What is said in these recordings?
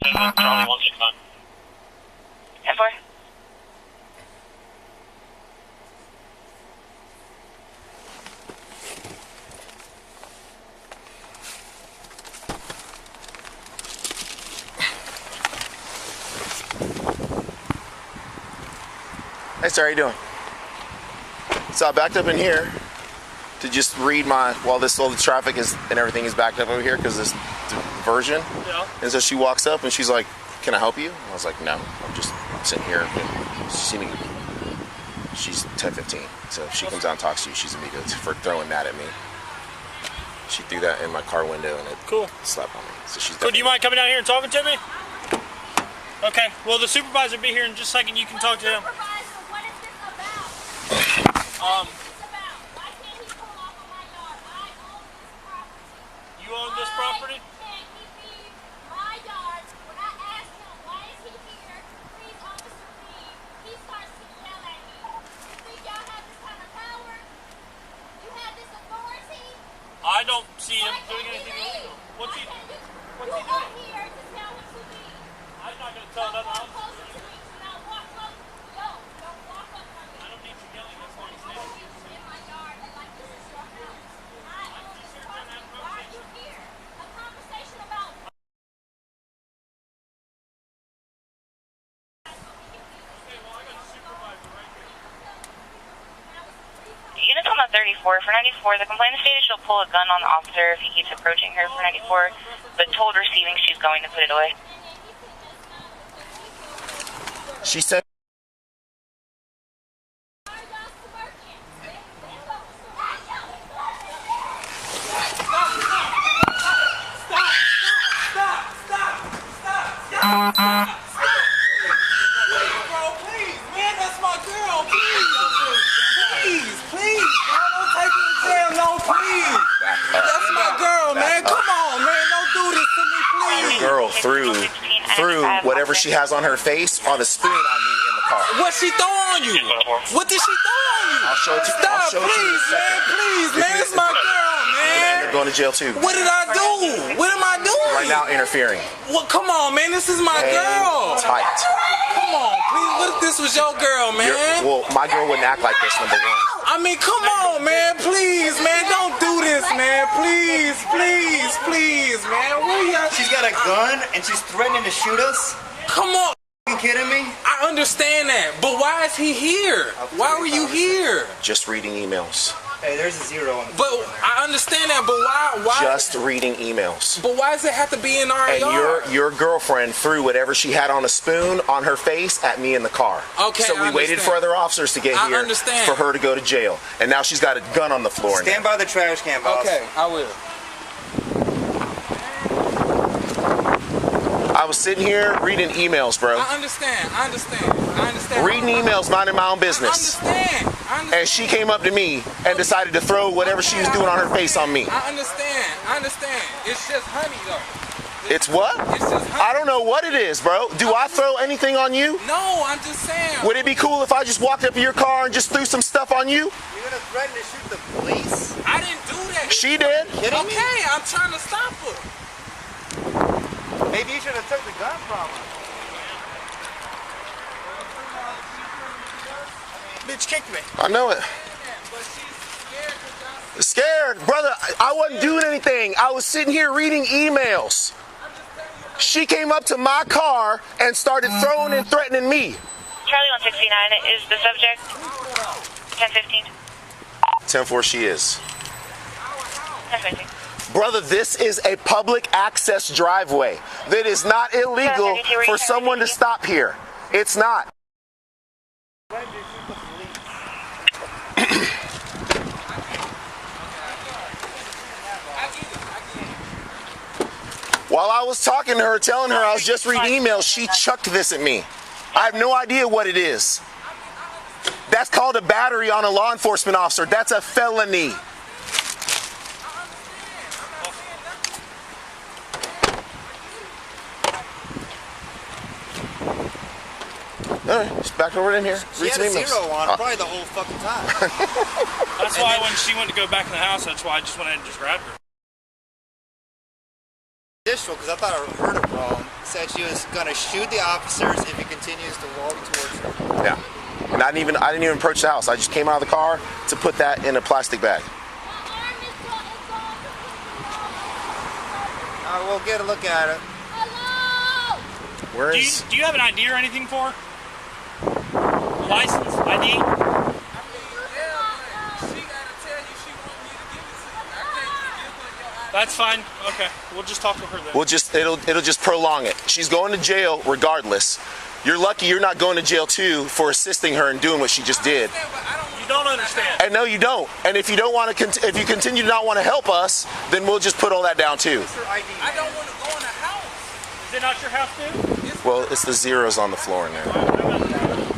Charlie 169. 10-4. Hey sir, how you doing? So I backed up in here to just read while all the traffic is and everything is backed up over here because this diversion. Yeah. And so she walks up and she's like, "Can I help you?" I was like, "No, I'm sitting here." She's 10-15, so if she comes out and talks to you, she's immediate for throwing that at me. She threw that in my car window and it slapped on me. So she's. Cool. Do you mind coming down here and talking to me? Okay. Well, the supervisor will be here in just a second. You can talk to him. What is this about? Why can't he pull off of my yard? I own this property. You own this property? Why can't he leave my yard? When I asked him, why is he here? Please, officer, leave. He starts to yell at me. You think y'all have this kind of power? You have this authority? I don't see him Why doing can't he anything leave? illegal. What's he doing? You are here to tell him to leave. I'm not going to tell Don't another walk officer. closer to me. Don't walk close. Don't walk up on me. I don't need you yelling. That's why he's I standing see here. you in my yard and like this is your house. I own this property. Why are you here? A conversation about Units on the 34. For 94, the complainant stated she'll pull a gun on the officer if he keeps approaching her for 94, but told receiving she's going to put it away. She said. Threw whatever she has on her face on a spoon on me in the car. What she throw on you? What did she throw on you? I'll show it to you. Stop, I'll show it to you in a please, man. second. Please, man. It's my girl, man. You're going to jail too. What did I do? What am I doing? Right now, interfering. Well, come on, man. This is my girl. Tight. Come on, please. What if this was your girl, man? Well, my girl wouldn't act like this, number one. I mean, come on, man. Please, man. Don't do this, man. Please, please, please, man. Where you at? She's got a gun and she's threatening to shoot us? Come on. You kidding me? I understand that, but why is he here? Why were you here? Just reading emails. Hey, there's a zero on the But I understand that, but why? Just reading emails. But why does it have to be in our And yard? your girlfriend threw whatever she had on a spoon on her face at me in the car. Okay, so we waited for other officers to get I here understand. for her to go to jail. And now she's got a gun on the floor. Stand by the trash can, boss. Okay, I will. I was sitting here reading emails, bro. I understand. I understand. Reading emails, minding my own business. I understand. And she came up to me and decided to throw whatever she was doing on her face on me. I understand. It's just honey, though. It's what? It's just honey. I don't know what it is, bro. Do I throw anything on you? No, I'm just saying. Would it be cool if I just walked up to your car and just threw some stuff on you? You're gonna threaten to shoot the police? I didn't do that. She did. Okay, I'm trying to stop her. Maybe you should have took the gun from her. Bitch kicked me. I know it. But she's scared. Scared, brother. I wasn't doing anything. I was sitting here reading emails. She came up to my car and started throwing and threatening me. Charlie 169 is the subject. 10-15. 10-4 she is. 10-15. Brother, this is a public access driveway. That is not illegal for someone to stop here. It's not. While I was talking to her, telling her I was just reading emails, she chucked this at me. I have no idea what it is. That's called a battery on a law enforcement officer. That's a felony. All right, just back over in here. She had a zero on probably the whole fucking time. That's why when she went to go back in the house, that's why I just went ahead and just grabbed her. Because I thought I heard it wrong. said she was gonna shoot the officers if he continues to walk towards her. Yeah. And I didn't even approach the house. I just came out of the car to put that in a plastic bag. We'll get a look at it. Hello? Where Do is? you have an ID or anything for her? License? ID? That's fine. Okay, we'll just talk to her then. It'll just prolong it. She's going to jail regardless. You're lucky you're not going to jail too for assisting her and doing what she just did. You don't understand. And no, you don't. And if you don't want to, if you continue to not want to help us, then we'll just put all that down too. I don't want to go in the house. Is it not your house, too? Well, it's the zeros on the floor in there.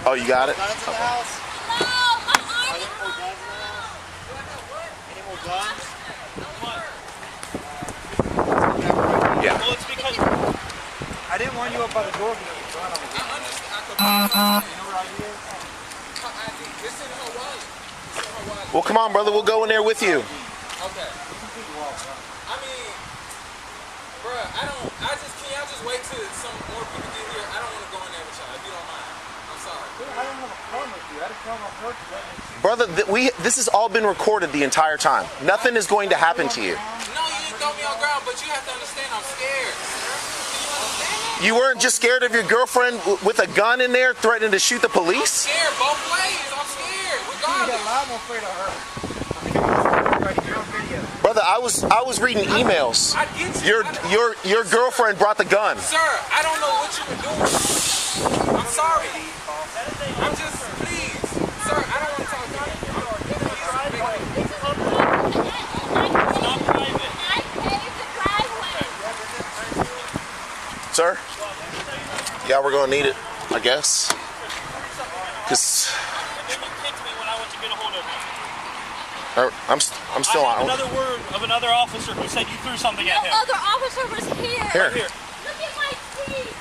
Oh, you got it? Guns in the house? Hello? My arm is Any more guns? Yeah. Well, it's because I didn't want you up by the door because there was a gun on the ground. You know where ID is? Well, come on, brother. We'll go in there with you. Okay. I mean, bruh, y'all just wait till some more people get here. I don't want to go in there with y'all, if you don't mind. I'm sorry. I don't have a problem with you. I just come on purpose. Brother, this has all been recorded the entire time. Nothing is going to happen to you. No, you didn't throw me on ground, but you have to understand I'm scared. Can you understand? You weren't just scared of your girlfriend with a gun in there threatening to shoot the police? I'm scared both ways. I'm scared, regardless. I'm afraid of her. Brother, I was reading emails. I get you. Your girlfriend brought the gun. Sir, I don't know what you were doing. I'm sorry. I'm just, please. Sir, I don't want to talk to you. Sir? Yeah, we're going to need it, I guess. Because I'm still I have on. another word of another officer who said you threw something at No him. other officer was here. Here. Here. Look at my teeth.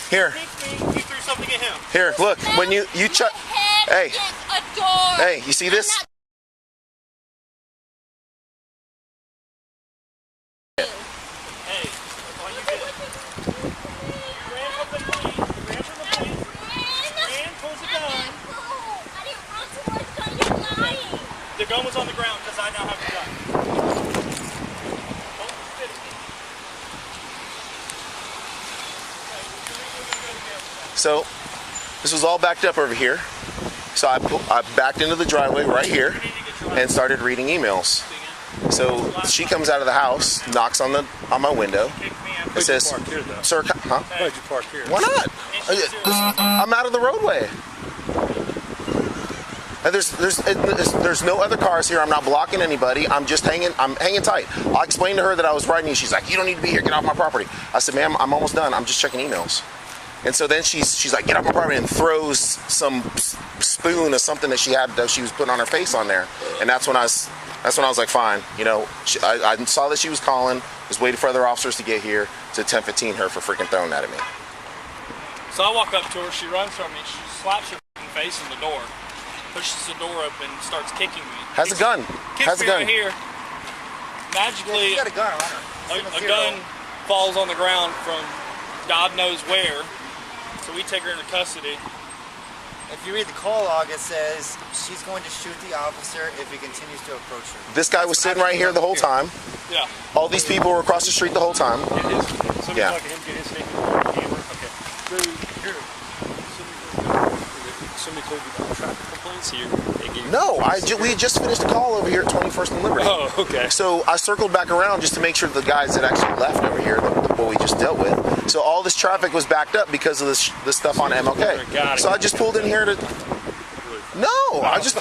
Here. You threw something at him. Here, look. When you chuck. Hey. It's a door. Hey, you see this? Hey, all you did. You ran from the police. You ran from the police. Ran towards the gun. I didn't run towards the gun. You're lying. The gun was on the ground because I now have the gun. Don't spit at me. So, this was all backed up over here. So I backed into the driveway right here and started reading emails. So she comes out of the house, knocks on my window. It says, "Sir, huh? Why'd you park here? Why not? I'm out of the roadway. And there's no other cars here. I'm not blocking anybody. I'm just hanging tight." I explained to her that I was riding. She's like, "You don't need to be here. Get off my property." I said, "Ma'am, I'm almost done. I'm just checking emails." And so then she's like, "Get off my property," and throws some spoon or something that she was putting on her face on there. And that's when I was like, fine. You know, I saw that she was calling, was waiting for other officers to get here to 10-15 her for freaking throwing that at me. So I walk up to her. She runs from me. She slaps her face in the door, pushes the door open, starts kicking me. Has a gun. Kicks Has a me gun. right here. Magically, You got a gun on her. a gun falls on the ground from God knows where. So we take her into custody. If you read the call log, it says she's going to shoot the officer if he continues to approach her. This guy was sitting right here the whole time. Yeah. All these people were across the street the whole time. Yeah. Somebody told you about traffic complaints here. No, we just finished a call over here at 21st and Liberty. Oh, okay. So I circled back around just to make sure the guys that actually left over here, what we just dealt with. So all this traffic was backed up because of this stuff on MLK. So I just pulled in here to. No, I just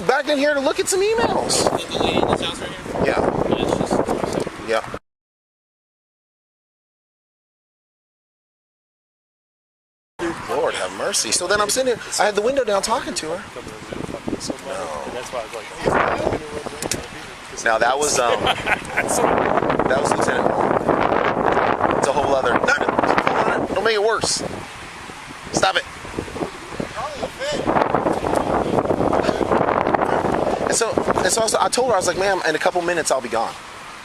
backed in here to look at some emails. The lady in this house right here? Yeah. Yeah. Lord have mercy. So then I'm sitting here. I had the window down talking to her. No. Now that was Lieutenant. It's a whole other. No, don't make it worse. Stop it. And so I told her, I was like, "Ma'am, in a couple minutes I'll be gone.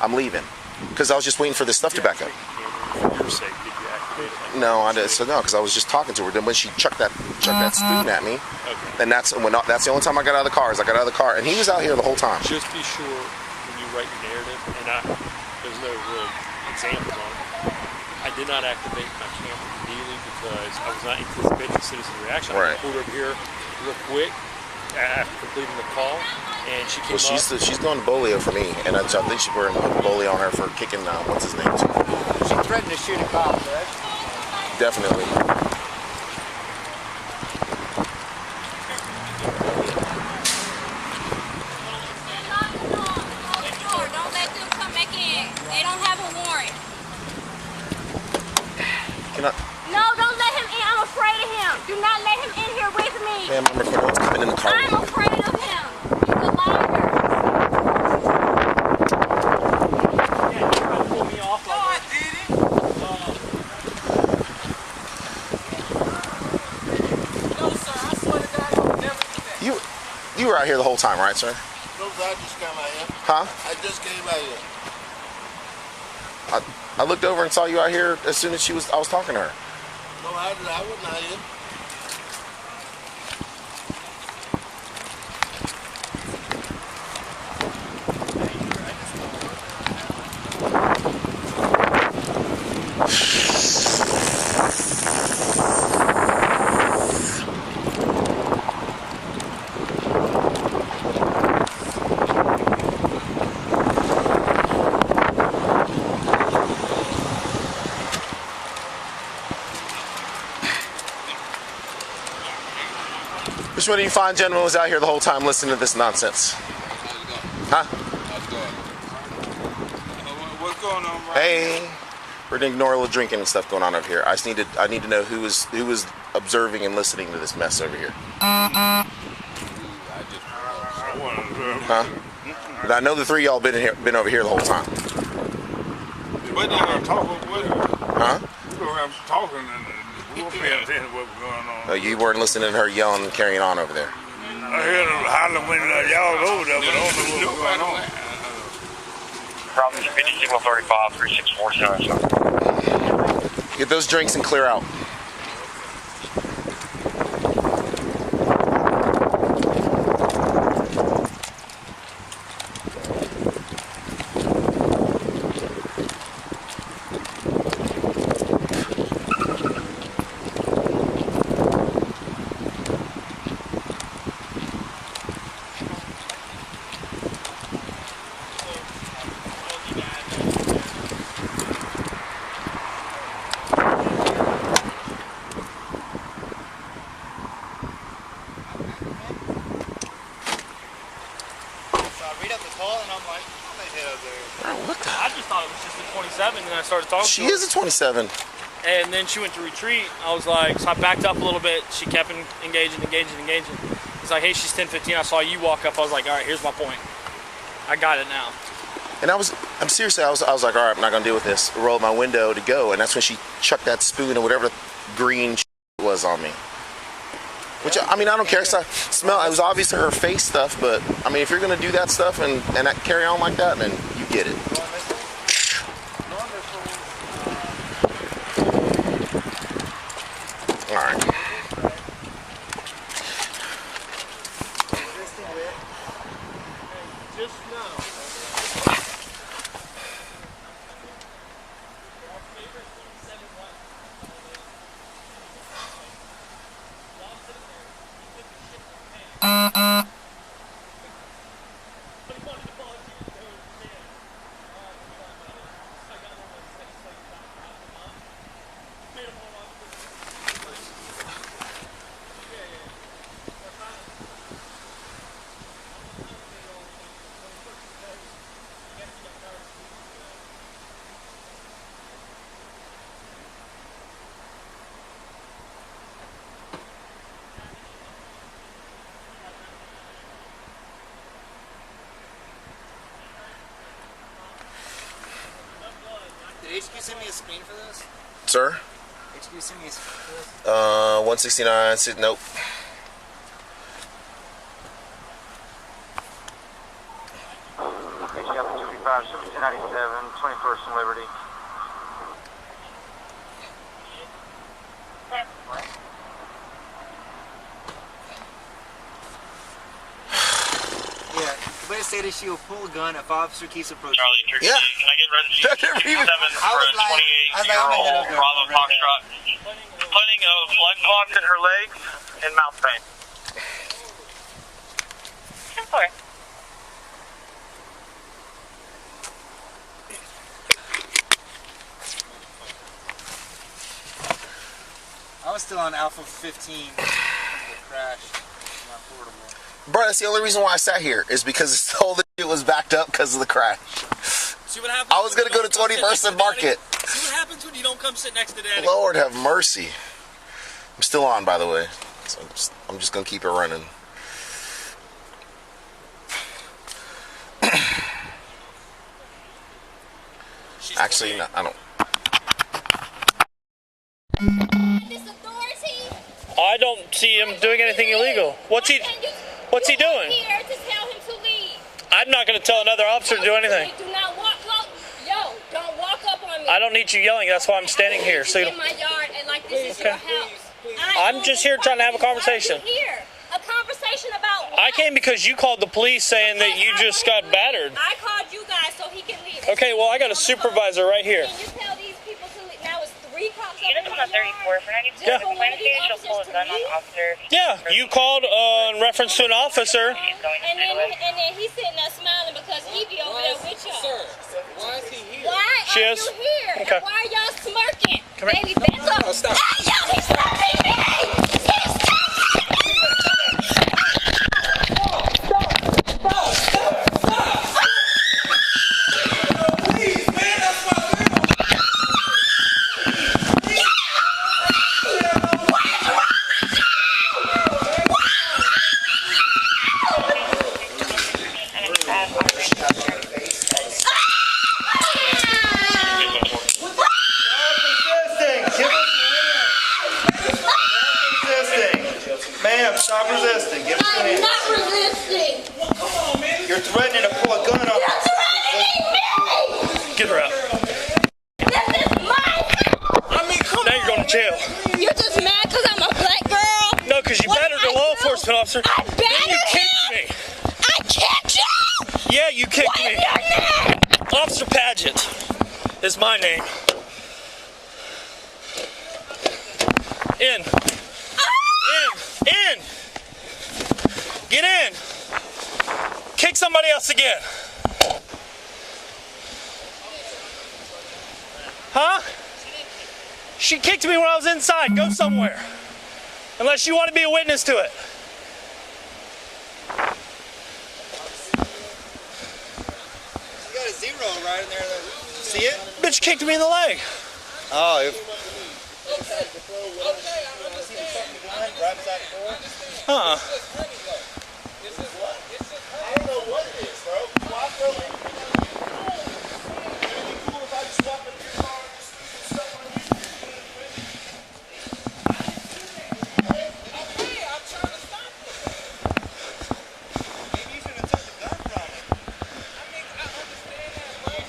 I'm leaving," because I was just waiting for this stuff to back up. sake, did you activate it? No, I didn't. So no, because I was just talking to her. Then when she chucked that spoon at me, Okay. and that's the only time I got out of the car. I got out of the car, and he was out here the whole time. Just be sure when you write your narrative, and there's no real examples on it. I did not activate my camera immediately because I was not anticipating the citizen reaction. Right. I pulled over here real quick after completing the call, and she came Well, up. she's going to bolio for me, and I think we're going to put bolio on her for kicking. What's his name? She threatened to shoot a cop, correct? Definitely. Don't let them come back in. They don't have a warrant. Can I? No, don't let him in. I'm afraid of him. Do not let him in here with me. Ma'am, I'm recording. What's coming in the car? I'm afraid of him. He's a liar. Yeah, you're trying to pull me off. No, I didn't. No, sir. I swear to God, I would never do that. You were out here the whole time, right, sir? No, I just came out here. Huh? I just came out here. I looked over and saw you out here as soon as I was talking to her. No, I wasn't out here. Which one do you find gentleman was out here the whole time listening to this nonsense? Huh? What's going on, bro? Hey, we're gonna ignore all the drinking and stuff going on over here. I need to know who was observing and listening to this mess over here. Huh? And I know the three of y'all been over here the whole time. But they were talking with her. Huh? We were talking and we were paying attention to what was going on. You weren't listening to her yelling and carrying on over there. I heard them hollering when y'all was over there, but I don't know what was going on. Problem 50 signal 35 3647. Get those drinks and clear out. Read up the call and I'm like, I'm gonna hit up there. Bro, what the? I just thought it was just a 27, and I started talking She to her. is a 27. And then she went to retreat. I was like, so I backed up a little bit. She kept engaging. It's like, hey, she's 10:15. I saw you walk up. I was like, all right, here's my point. I got it now. And I'm seriously, I was like, all right, I'm not gonna deal with this. Rolled my window to go, and that's when she chucked that spoon or whatever green was on me. Which, I mean, I don't care. So it was obvious to her face stuff, but I mean, if you're gonna do that stuff and carry on like that, then you get it. All right. Just know. Did HQ send me a screen for this? Sir? HQ send me a screen for this? 169. Nope. HQ 255, 1797, 21st and Liberty. stated she will pull a gun if officer keeps approaching. Charlie, Turkey, Yeah. can I get residue 7 I for was a like, 28-year-old Bravo Foxtrot? Putting a blood clot in her legs and mouth pain. 10-4. I was still on Alpha 15 when the crash. My portable. Bro, that's the only reason why I sat here is because this whole shit was backed up because of the crash. See what happens. I was gonna go to 21st and Market. See what happens when you don't come sit next to Daddy. Lord have mercy. I'm still on, by the way. So I'm just gonna keep it running. Actually, no, I don't. This authority. I don't see him doing anything illegal. What's he doing? Here to tell him to leave. I'm not going to tell another officer to do anything. Do not walk up. Yo, don't walk up on me. I don't need you yelling. That's why I'm standing here. So you in my yard and like this is your house. I'm just here trying to have a conversation. Here, a conversation about. I came because you called the police saying that you just got battered. I called you guys so he can leave. Okay, well I got a supervisor right here. Can you tell these people to leave? Now it's 3 cops. Units on 34 for 92. Yeah. The complaint stated she'll pull a gun on officer. Yeah, you called in reference to an officer. And then he's sitting there smiling because he be over there with y'all. Sir, why is he here? Why She are is? you here? Okay. And why are y'all smirking? Come here. Baby, back up. No, stop. Hey, yo, he's stopping me! He's stopping me! Please, man, that's my girl. Ma'am, stop resisting. Give us your I'm hands. not resisting. You're threatening to pull a gun on You're us. threatening me! Get her out. This is my I mean, come Now you're going to jail. You're just mad because I'm a black girl? No, because you What battered did a I law do? enforcement officer. I Then you battered kicked him? me. I kicked you! Yeah, you kicked What me. is your name? Officer Paget is my name. In. In. Get in. Kick somebody else again. Huh? She kicked me when I was inside. Go somewhere. Unless you want to be a witness to it. You got a 0 right in there. See it? Bitch kicked me in the leg. Oh, Huh. I don't know what it is, bro. Why throw anything on you? It'd be cool if I just walked up to your car and just threw some stuff on you. Okay, I'm trying to stop him. maybe you should have took the gun from him. I mean, I understand that, but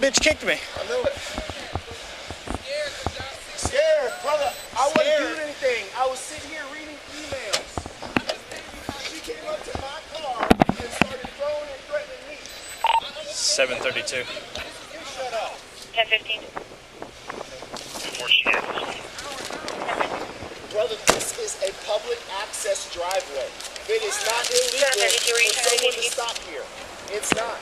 Bitch kicked me. I know it. scared because y'all see Scared, brother. I wasn't doing anything. I was sitting here reading emails. She came up to my car and started throwing and threatening me. 7:32. 10-15. Before she hits. Brother, this is a public access driveway. It is not illegal for someone to stop here. It's not.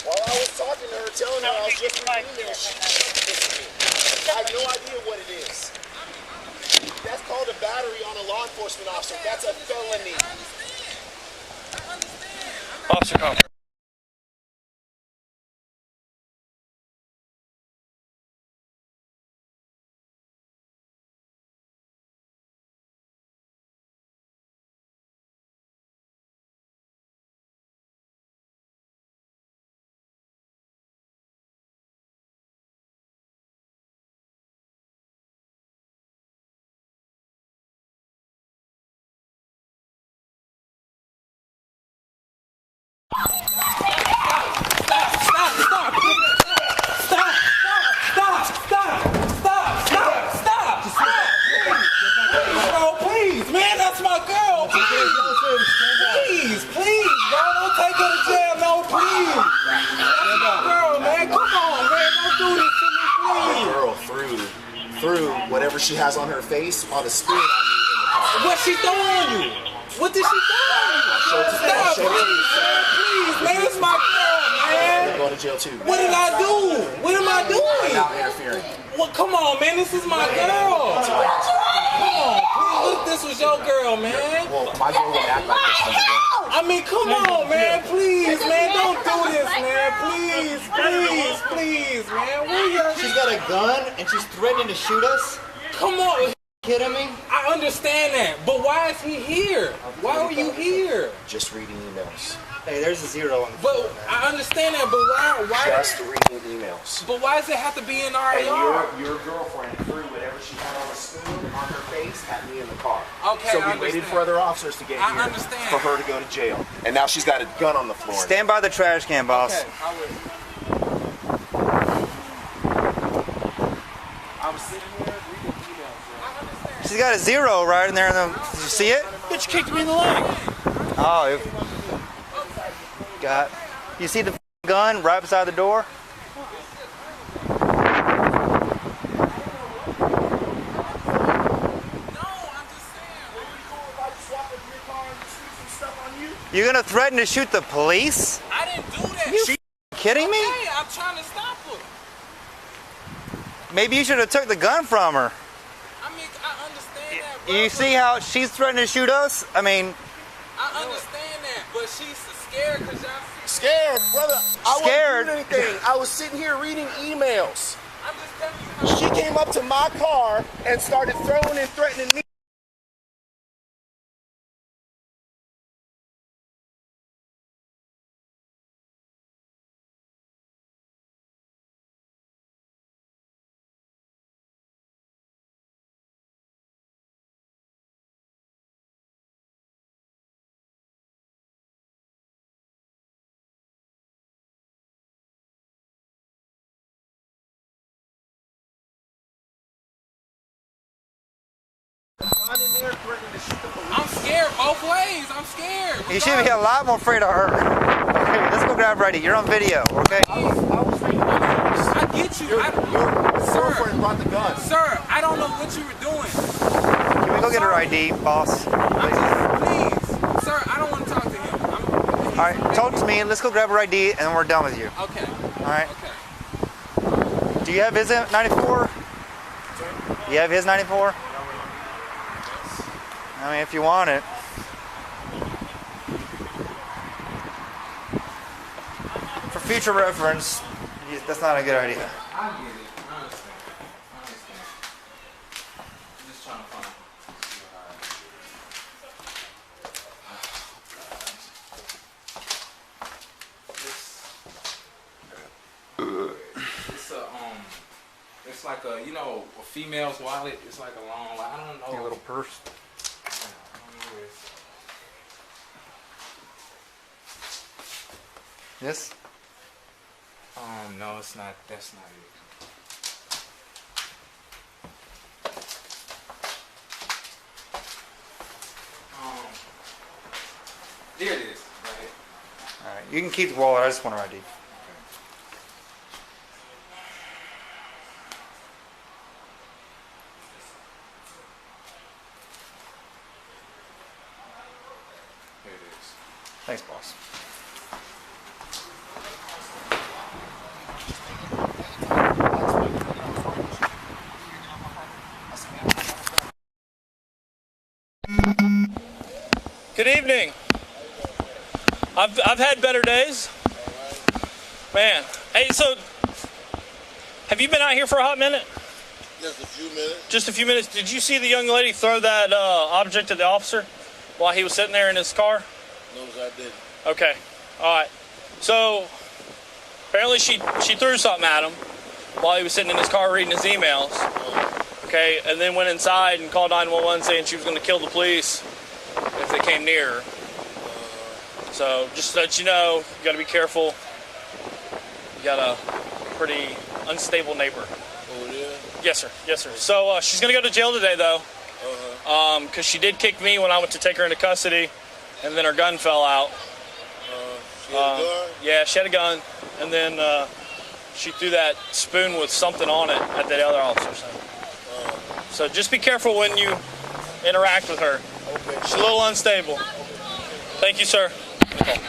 While I was talking to her, telling her I was just reading emails, she kissed me. I have no idea what it is. That's called a battery on a law enforcement officer. That's a felony. Officer Comer. That's my girl. Please, please, bro. Don't take her to jail. No, please. That's my girl, man. Come on, man. Don't do this to me, please. Girl threw whatever she has on her face while the spirit on me in the car. What she throw on you? What did she throw on you? Stop, please, man. Please, man. It's my girl, man. You're going to jail too. What did I do? What am I doing? Without interfering. Well, come on, man. This is my girl. Come on, please. What if this was your girl, man? Well, my girl would act like this number one. I mean, come on, man. Please, man. Don't do this, man. Please, please, please, man. Where you? She's got a gun and she's threatening to shoot us. Come on. Kidding me? I understand that, but why is he here? Why are you here? Just reading emails. Hey, there's a zero on the But floor, man. I understand that, but why? Just reading emails. But why does it have to be in our And yard? your girlfriend threw whatever she had on a spoon on her face at me in the car. Okay, so I we waited understand. for other officers to get I here understand. for her to go to jail. And now she's got a gun on the floor. Stand by the trash can, boss. Okay, I will. I was sitting here reading emails. I understand. She's got a zero right in there. Did you see it? Bitch kicked me in the leg. Oh, got. You see the gun right beside the door? You're gonna threaten to shoot the police? I didn't do that. You kidding me? Hey, I'm trying to stop her. Maybe you should have took the gun from her. I mean, I understand that, bro. You see how she's threatening to shoot us? I mean, I understand that, but she's scared because y'all. Scared, brother. I Scared? wasn't doing anything. I was sitting here reading emails. I'm just telling you. She came up to my car and started throwing and threatening me. I'm scared both ways. I'm scared. you should be a lot more afraid of her. Okay, let's go grab Reddy. You're on video, okay? I was thinking, I get you. your girlfriend brought the gun. Sir, I don't know what you were doing. Can we go get her ID, boss? Please, sir, I don't want to talk to him. All right, talk to me. Let's go grab her ID, and then we're done with you. Okay. All right. Okay. Do you have his 94? You have his 94? I mean, if you want it. For future reference, that's not a good idea. I get it. I understand. I'm just trying to find. It's like a, you know, a female's wallet. It's like a long, I don't know. A little purse. I don't know where it's- Yes? No, it's not. That's not it. There it is. Right here. All right. You can keep the wallet. I just want her ID. Here it is. Thanks, boss. Good evening. I've had better days. Man. Hey, so have you been out here for a hot minute? Just a few minutes. Just a few minutes. Did you see the young lady throw that object at the officer while he was sitting there in his car? No, I didn't. Okay. All right. So apparently she threw something at him while he was sitting in his car reading his emails. Okay, and then went inside and called 911 saying she was going to kill the police if they came near her. So just to let you know, you got to be careful. You got a pretty unstable neighbor. Over there? Yes, sir. Yes, sir. So she's going to go to jail today, though. because she did kick me when I went to take her into custody, and then her gun fell out. She had a gun? Yeah, she had a gun, and then she threw that spoon with something on it at the other officer. So just be careful when you interact with her. Okay. She's a little unstable. Thank you, sir. Okay.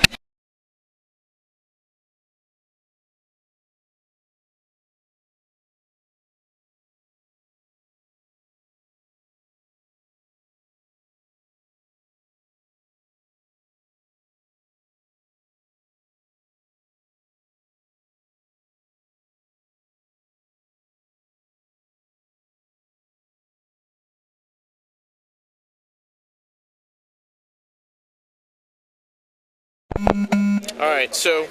Alright, so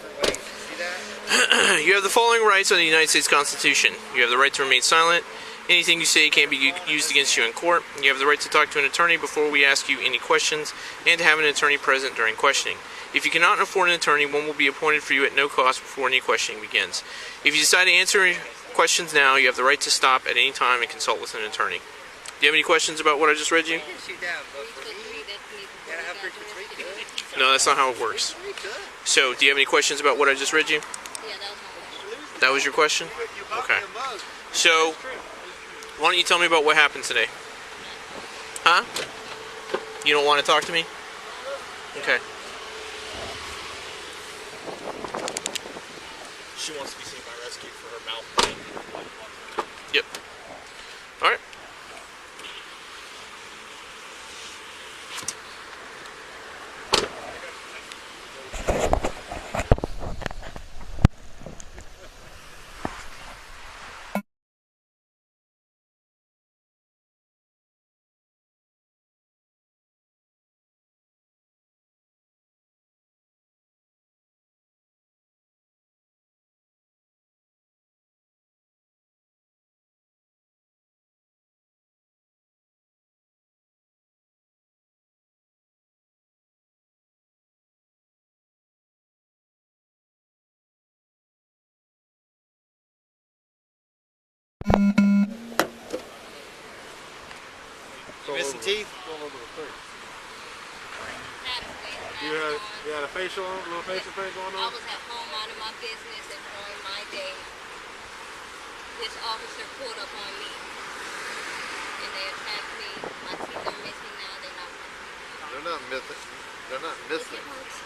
you have the following rights under the United States Constitution. You have the right to remain silent. Anything you say can't be used against you in court. You have the right to talk to an attorney before we ask you any questions, and to have an attorney present during questioning. If you cannot afford an attorney, one will be appointed for you at no cost before any questioning begins. If you decide to answer questions now, you have the right to stop at any time and consult with an attorney. Do you have any questions about what I just read you? No, that's not how it works. So, do you have any questions about what I just read you? That was your question? Okay. So, why don't you tell me about what happened today? Huh? You don't want to talk to me? Okay. She wants to be seen by rescue for her mouth. Yep. Alright. Missing teeth? You had a facial, little facial thing going I on? was at home minding my business, and during my day, this officer pulled up on me, and they attacked me. My teeth are missing now. They're not missing. They're not missing. It hurts.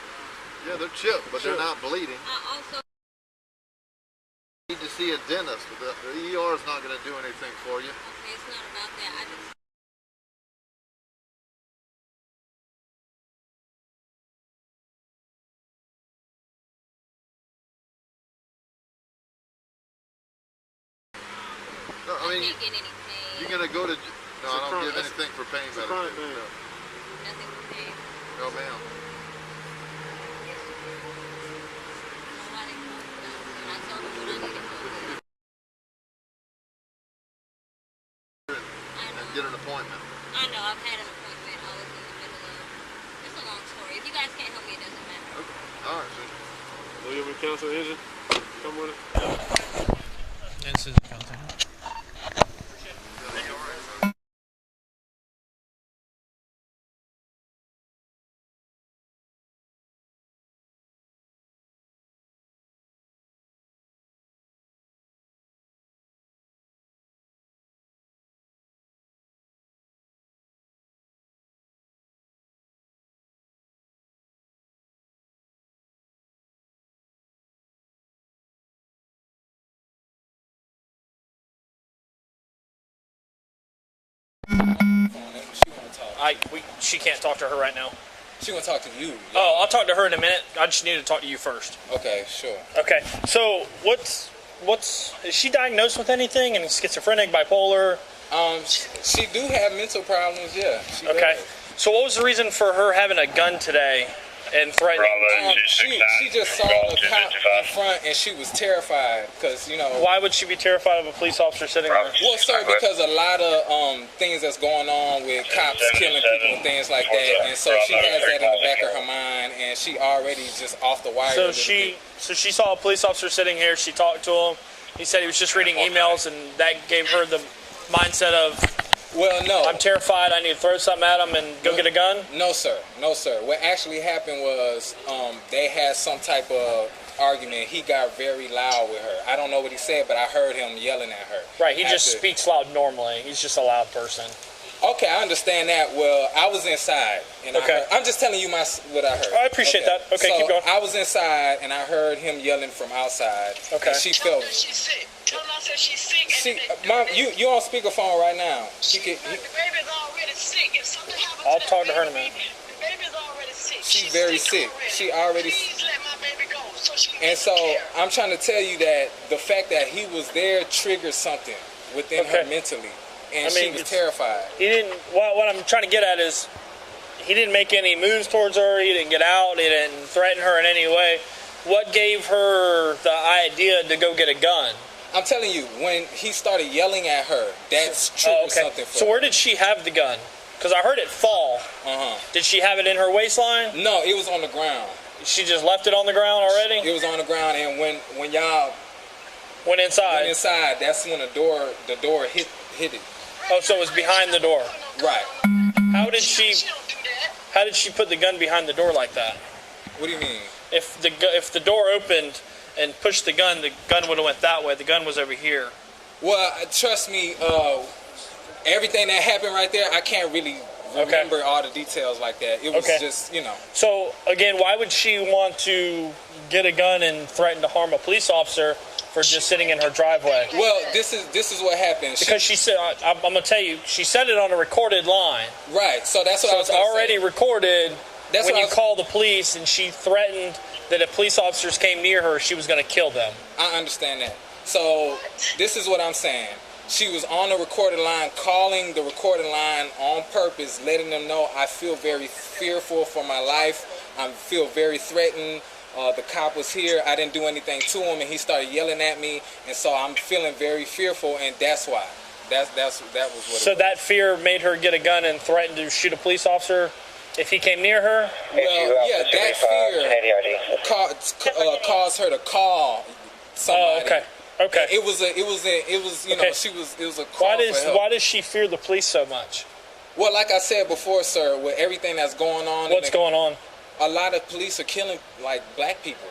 Yeah, they're chipped, but they're not bleeding. I also You need to see a dentist. The ER is not going to do anything for you. okay, it's not about that. I just No, I mean, can't get any pain. you're going to go to... No, I don't give chronic- anything for pain it's a chronic medicine. pain. Nothing for pain. No, ma'am. Nobody knows that. And I told them what I needed to do. I know. And get an appointment. I know. I've had an appointment. I was in the middle of. It's a long story. If you guys can't help me, it doesn't matter. Okay. All right, see. Will you ever cancel the engine? Come with it. This is counting. She can't talk to her right now. She want to talk to you. Yeah. Oh, I'll talk to her in a minute. I just need to talk to you first. Okay, sure. Okay, so what's is she diagnosed with anything? And schizophrenic, bipolar? She do have mental problems. Yeah. She Okay. does. So what was the reason for her having a gun today and threatening? She just saw the cop in front and she was terrified because, you know. Why would she be terrified of a police officer sitting there? Well, sir, because a lot of things that's going on with cops killing people and things like that, and so she has that in the back of her mind, and she already just off the wire. So she saw a police officer sitting here. She talked to him. He said he was just reading emails, and that gave her the mindset of Well, no. I'm terrified. I need to throw something at him and go get a gun? No, sir. No, sir. What actually happened was they had some type of argument. He got very loud with her. I don't know what he said, but I heard him yelling at her. Right. He just speaks loud normally. He's just a loud person. Okay, I understand that. Well, I was inside. And I'm just telling you what I heard. I appreciate that. Okay, so keep going. I was inside, and I heard him yelling from outside. Okay. And she felt... She's sick. Tell her I said she's sick. See, Mom, you on speakerphone right now. The baby's already sick. If something happens I'll to talk that to her in a baby, minute. the baby's already sick. She's very sick. She already... Please let my baby go so she can And get so some care. I'm trying to tell you that the fact that he was there triggered something within her mentally. And she was terrified. He didn't. What I'm trying to get at is, he didn't make any moves towards her. He didn't get out. He didn't threaten her in any way. What gave her the idea to go get a gun? I'm telling you, when he started yelling at her, that's triggered something for So her. where did she have the gun? Because I heard it fall. Did she have it in her waistline? No, it was on the ground. She just left it on the ground already? It was on the ground, and when y'all went inside, that's when the door hit it. Oh, so it was behind the door. Right. How did she put the gun behind the door like that? What do you mean? If the door opened and pushed the gun would have went that way. The gun was over here. Well, trust me, everything that happened right there, I can't really remember all the details like that. It was just, So, again, why would she want to get a gun and threaten to harm a police officer for just sitting in her driveway? Well, this is what happened. Because she said, I'm going to tell you, she said it on a recorded line. Right, so that's what I was it's gonna already say. recorded That's when what you call the police, and she threatened that if police officers came near her, she was going to kill them. I understand that. So this is what I'm saying. She was on the recorded line, calling the recorded line on purpose, letting them know I feel very fearful for my life. I feel very threatened. The cop was here. I didn't do anything to him, and he started yelling at me. And so I'm feeling very fearful, and that's why. That was what. So that fear made her get a gun and threaten to shoot a police officer if he came near her? Well, yeah, that fear caused her to call somebody. Oh, okay. It was a call for help. Why does she fear the police so much? Well, like I said before, sir, with everything that's going on. What's going on? A lot of police are killing black people.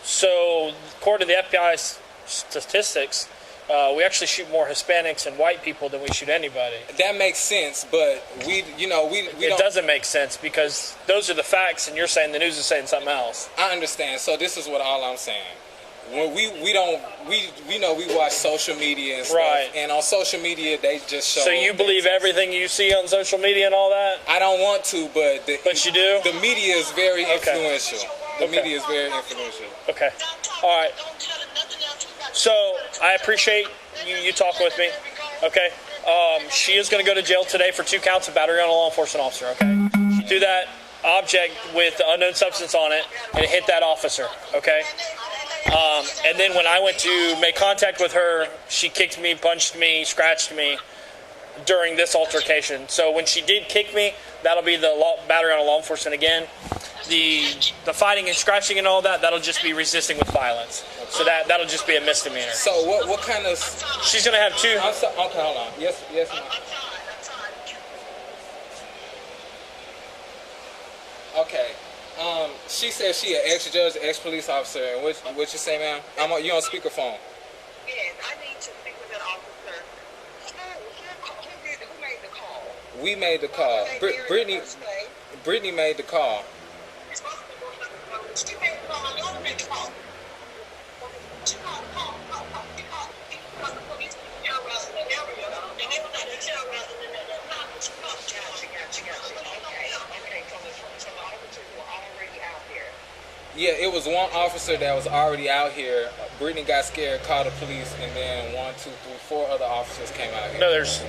So, according to the FBI statistics, we actually shoot more Hispanics and white people than we shoot anybody. That makes sense, but we don't. It doesn't make sense because those are the facts, and you're saying the news is saying something else. I understand. So this is what all I'm saying. When we watch social media and stuff, right? And on social media they just show. So you believe everything you see on social media and all that? I don't want to, but you do. The media is very influential. The media is very influential. Okay. All right. So I appreciate you talking with me. Okay. She is going to go to jail today for 2 counts of battery on a law enforcement officer. Okay. She threw that object with the unknown substance on it and it hit that officer. Okay. And then when I went to make contact with her, she kicked me, punched me, scratched me during this altercation. So when she did kick me, that'll be the battery on a law enforcement again. The fighting and scratching and all that, that'll just be resisting with violence. So that'll just be a misdemeanor. So what kind of... She's going to have 2... okay, hold on. Yes, ma'am. Okay. She said she an ex-judge, ex-police officer. And what you say, ma'am? You on speakerphone. Yes, I need to speak with that officer. Who made the call? We made the call. Brittany made the call. She made the call. I know made the call. She called because the police were terrorizing the area, and they were not terrorizing the So the officers were already out there. Yeah, it was one officer that was already out here. Brittany got scared, called the police, and then 1, 2, 3, 4 other officers came out here. No, there's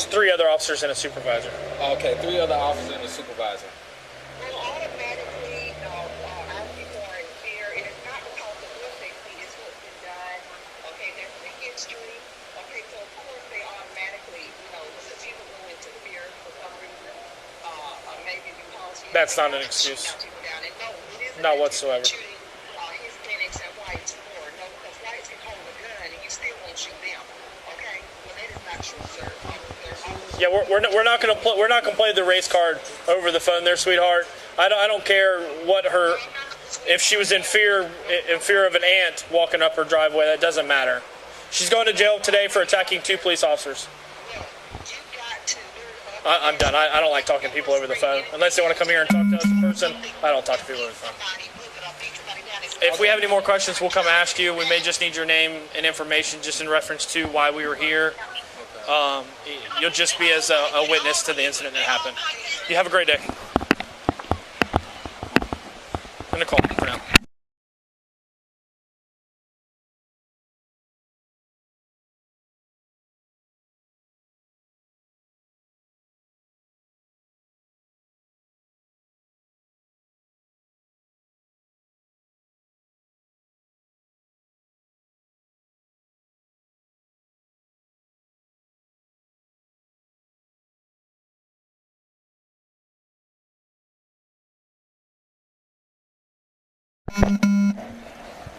3 other officers and a supervisor. Okay, 3 other officers and a supervisor. Well, automatically, our people are in fear. It is not because of what they see, it's what's been done. Okay, there's the history. Okay, so of course they automatically, the people go into fear for some reason. Maybe because that's not an excuse. Not whatsoever. Shooting Hispanics and whites more. No, because whites can hold a gun and you still won't shoot them. Okay? Well, that is not true, sir. Officers Yeah, we're not gonna play the race card over the phone there, sweetheart. I don't care what her, if she was in fear of an ant walking up her driveway. That doesn't matter. She's going to jail today for attacking 2 police officers. I'm done. I don't like talking to people over the phone. Unless they want to come here and talk to us in person, I don't talk to people over the phone. If we have any more questions, we'll come ask you. We may just need your name and information just in reference to why we were here. You'll just be as a witness to the incident that happened. You have a great day. I'm going to call for now.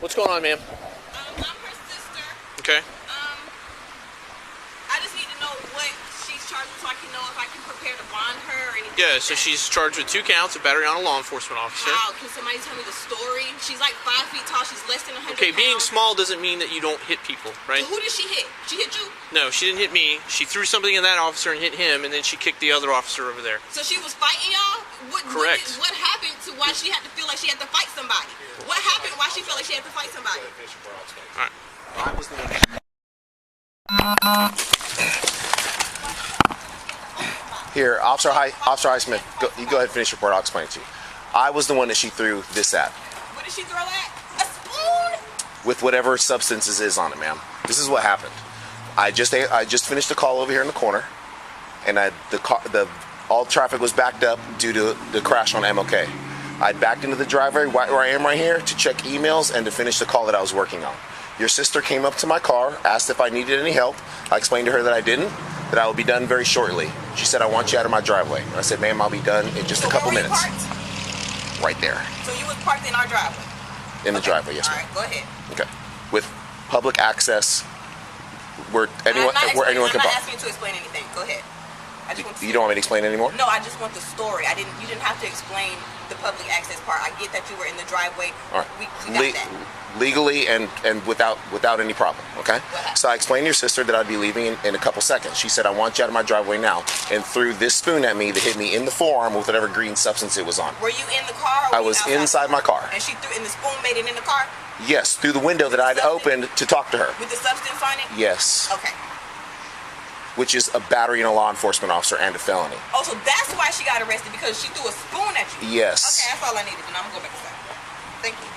What's going on, ma'am? I'm her sister. Okay. I just need to know what she's charged with so I can know if I can prepare to bond her or anything. Yeah, so she's charged with 2 counts of battery on a law enforcement officer. Wow, can somebody tell me the story? She's like 5 feet tall. She's less than 100 Okay, being pounds. small doesn't mean that you don't hit people, right? Who did she hit? She hit you? No, she didn't hit me. She threw something at that officer and hit him, and then she kicked the other officer over there. So she was fighting y'all? Correct. What happened to why she had to feel like she had to fight somebody? What happened why she felt like she had to fight somebody? All right. Here, Officer Highsmith, you go ahead and finish your report. I'll explain it to you. I was the one that she threw this at. What did she throw at? A spoon? With whatever substances is on it, ma'am. This is what happened. I just finished the call over here in the corner, and all traffic was backed up due to the crash on MLK. I backed into the driveway where I am right here to check emails and to finish the call that I was working on. Your sister came up to my car, asked if I needed any help. I explained to her that I didn't, that I will be done very shortly. She said, I want you out of my driveway. I said, ma'am, I'll be done in just a couple minutes. Parked? Right there. So you was parked in our driveway? In the driveway, yes, All ma'am. right, go ahead. Okay. With public access, where anyone can I'm not park. asking you to explain anything. Go ahead. I just want to You don't want me to explain anymore? No, I just want the story. You didn't have to explain the public access part. I get that you were in the driveway. All right. We got that. Legally and without any problem, okay? So I explained to your sister that I'd be leaving in a couple seconds. She said, I want you out of my driveway now, and threw this spoon at me that hit me in the forearm with whatever green substance it was on. Were you in the car? Or I was inside my car. And she threw, and the spoon made it in the car? Yes, through the window that I'd opened to talk to her. With the substance on it? Yes. Okay. Which is a battery on a law enforcement officer and a felony. Oh, so that's why she got arrested, because she threw a spoon at you? Yes. Okay, that's all I needed to know. I'm going to go back inside. Thank you.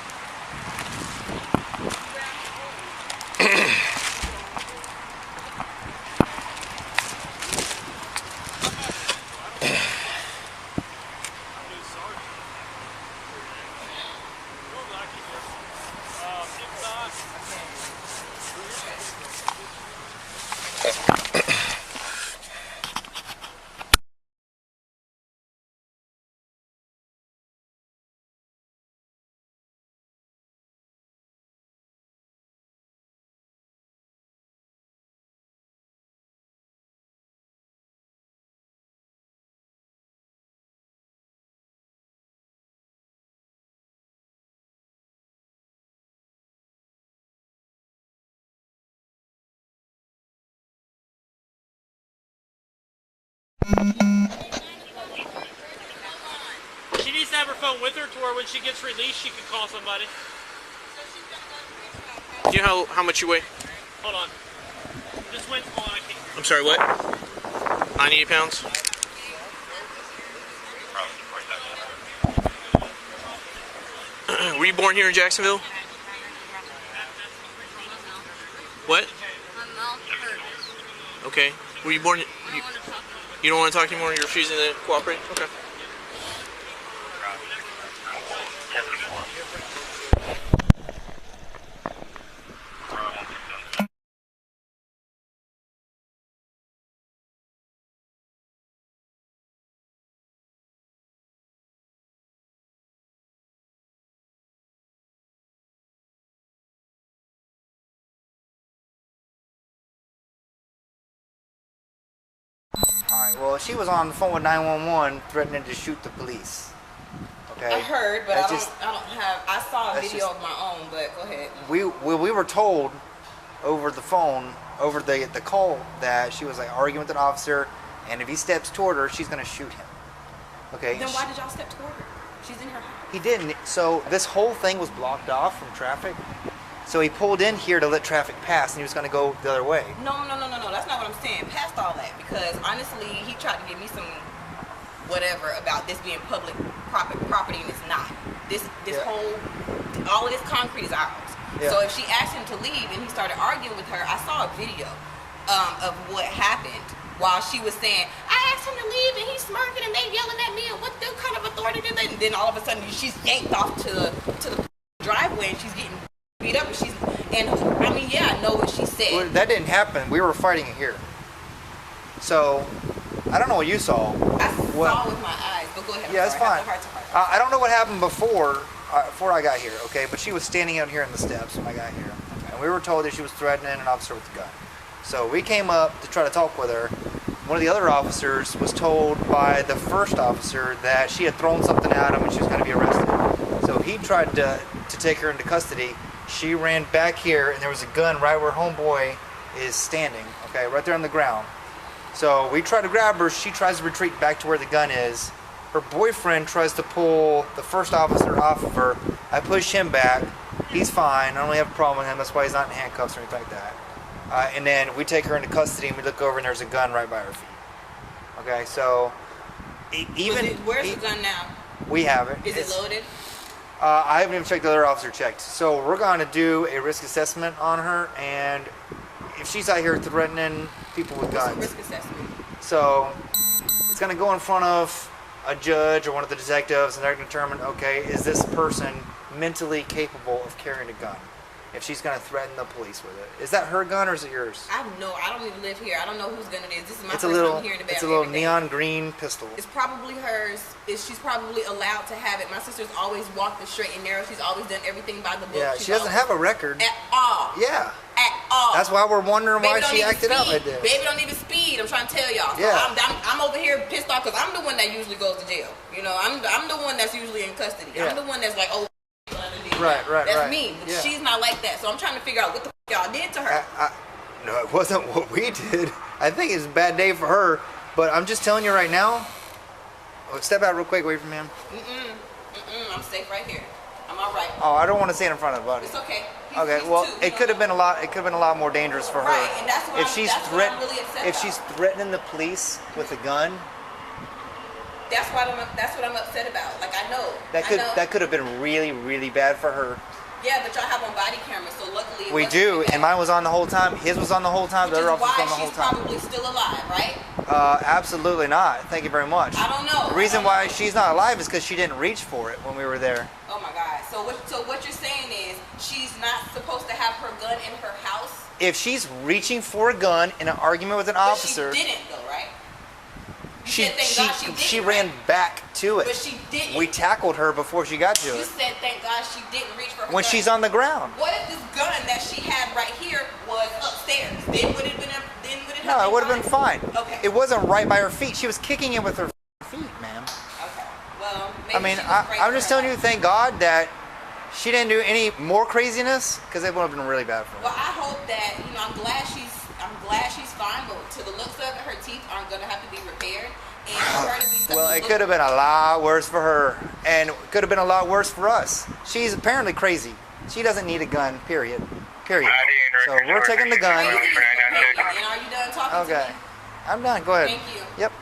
She needs to have her phone with her to where when she gets released, she can call somebody. Do you know how much you weigh? Hold on. Just went on. I'm sorry, what? 98 pounds? Were you born here in Jacksonville? What? Okay. Were you born? You don't want to talk anymore? You're refusing to cooperate? Okay. Well, she was on the phone with 911 threatening to shoot the police. Okay. I heard, but I don't have. I saw a That's video just- of my own, but go ahead. We were told over the phone, over the call, that she was like arguing with an officer, and if he steps toward her, she's gonna shoot him. Okay. Then why did y'all step toward her? She's in her house. He didn't. So this whole thing was blocked off from traffic. So he pulled in here to let traffic pass, and he was gonna go the other way. No. That's not what I'm saying. Past all that, because honestly, he tried to give me some whatever about this being public property, and it's not. This whole, all of this concrete is ours. Yeah. So if she asked him to leave and he started arguing with her, I saw a video of what happened while she was saying, I asked him to leave and he's smirking and they yelling at me, and what kind of authority did they? And then all of a sudden she's yanked off to the driveway and she's getting beat up, and I mean, yeah, I know what she said. Well, that didn't happen. We were fighting it here. So I don't know what you saw. I saw with my eyes, but go ahead. Yeah, it's fine. I don't know what happened before I got here, okay? But she was standing out here in the steps when I got here. And we were told that she was threatening an officer with a gun. So we came up to try to talk with her. One of the other officers was told by the first officer that she had thrown something at him and she was going to be arrested. So he tried to take her into custody. She ran back here, and there was a gun right where homeboy is standing, okay, right there on the ground. So we try to grab her. She tries to retreat back to where the gun is. Her boyfriend tries to pull the first officer off of her. I push him back. He's fine. I don't really have a problem with him. That's why he's not in handcuffs or anything like that. And then we take her into custody, and we look over, and there's a gun right by her feet. Okay, so where's the gun now? We have it. Is it loaded? I haven't even checked. The other officer checked. So we're going to do a risk assessment on her, and if she's out here threatening people with guns. What's a risk assessment? So it's going to go in front of a judge or one of the detectives, and they're going to determine, okay, is this person mentally capable of carrying a gun? If she's going to threaten the police with it. Is that her gun or is it yours? I don't even live here. I don't know whose gun it is. This is my first little, time hearing about it. It's a little neon green pistol. It's probably hers. She's probably allowed to have it. My sister's always walked the straight and narrow. She's always done everything by the book. Yeah, she doesn't have a record. At all. Yeah. At all. That's why we're wondering why she acted out like this. Baby don't even speed. I'm trying to tell y'all. So Yeah. I'm over here pissed off because I'm the one that usually goes to jail. You know, I'm the one that's usually in custody. Yeah. I'm the one that's like, oh, Right. that's me. But Yeah. she's not like that. So I'm trying to figure out what the y'all did to her. No, it wasn't what we did. I think it's a bad day for her, but I'm just telling you right now. Step out real quick, away from him. I'm safe right here. I'm all right. Oh, I don't want to stand in front of the buddy. It's okay. Okay, well, it could have been a lot. It could have been a lot more dangerous for her. Right, and that's what I'm really upset if about. she's threatening the police with a gun, that's what I'm upset about. Like I know that could have been really, really bad for her. Yeah, but y'all have on body cameras, so luckily We do, and mine was on the whole time. His was on the whole time. The other officer was on the whole time. Probably still alive, right? Absolutely not. Thank you very much. I don't know. The reason why she's not alive is because she didn't reach for it when we were there. Oh my God. So what you're saying is she's not supposed to have her gun in her house? If she's reaching for a gun in an argument with an officer, But she didn't though, right? she ran back to it. But she didn't. We tackled her before she got to You it. said thank God she didn't reach for her When gun. she's on the ground. What if this gun that she had right here was upstairs? Then would it have been No, it would have been fine. Okay. It wasn't right by her feet. She was kicking it with her feet, ma'am. Okay. Well, maybe I mean, she was afraid I'm for just her telling you, thank God that she didn't do any more craziness, because it would have been really bad for her. Well, I hope that, I'm glad she's fine, but to the looks of it, her teeth aren't gonna have to be repaired. And for her to be Well, it could have been a lot worse for her, and it could have been a lot worse for us. She's apparently crazy. She doesn't need a gun, period. So we're taking the gun. And are you done talking to Okay. me? I'm done. Go ahead. Thank you. Yep.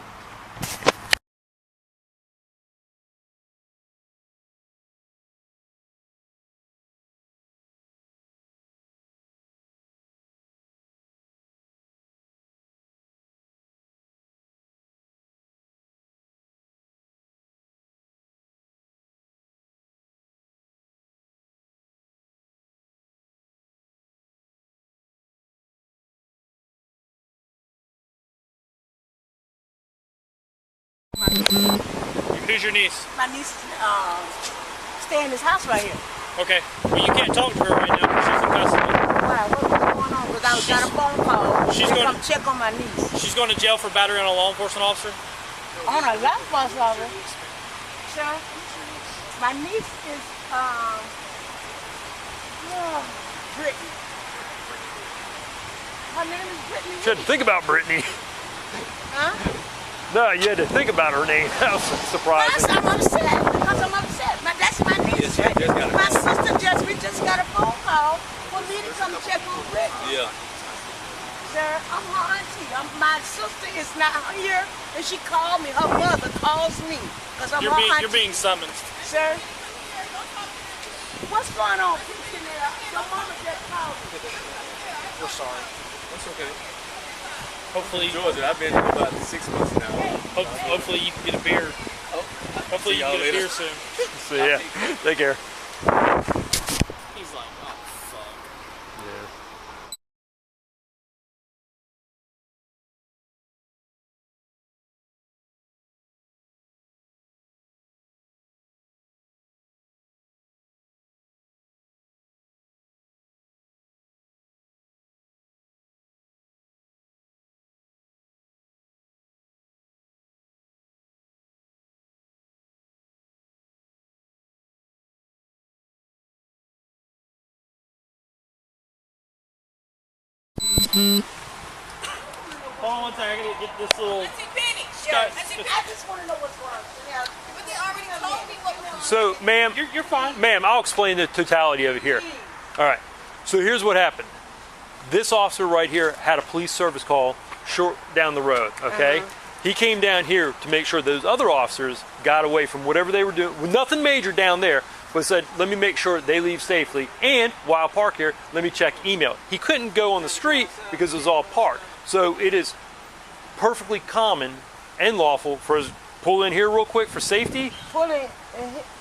Who's your niece? My niece stay in this house right here. Okay. Well, you can't talk to her right now because she's in custody. Why? What's going on? because I was got a phone call. She's to going come check on my niece. She's going to jail for battery on a law enforcement officer? On a law enforcement officer. Sir, my niece is, Brittany. Her name is Brittany. You had to think about Brittany. Huh? No, you had to think about her name. That was surprising. Yes, I'm upset because I'm upset. That's my niece. My sister we just got a phone call for me to come check on Brittany. Yeah. Sir, I'm her auntie. My sister is not here, and she called me. Her mother calls me because I'm her auntie. You're being summoned. Sir, what's going on? Your mama just called me. We're sorry. That's okay. Hopefully, Georgia, I've been here about 6 months now. Hopefully you can get a beer. Hopefully you can get a beer soon. See ya. Take care. He's like, oh fuck. Yeah. Hold on one second, I gotta get this little... I just want to know what's going on. But they already told me what was going on. So, ma'am, you're fine. Ma'am, I'll explain the totality of it here. All right. So here's what happened. This officer right here had a police service call short down the road. Okay. He came down here to make sure those other officers got away from whatever they were doing. Nothing major down there, but said, let me make sure they leave safely. And while I park here, let me check email. He couldn't go on the street because it was all parked. So it is perfectly common and lawful for us to pull in here real quick for safety. Pull in,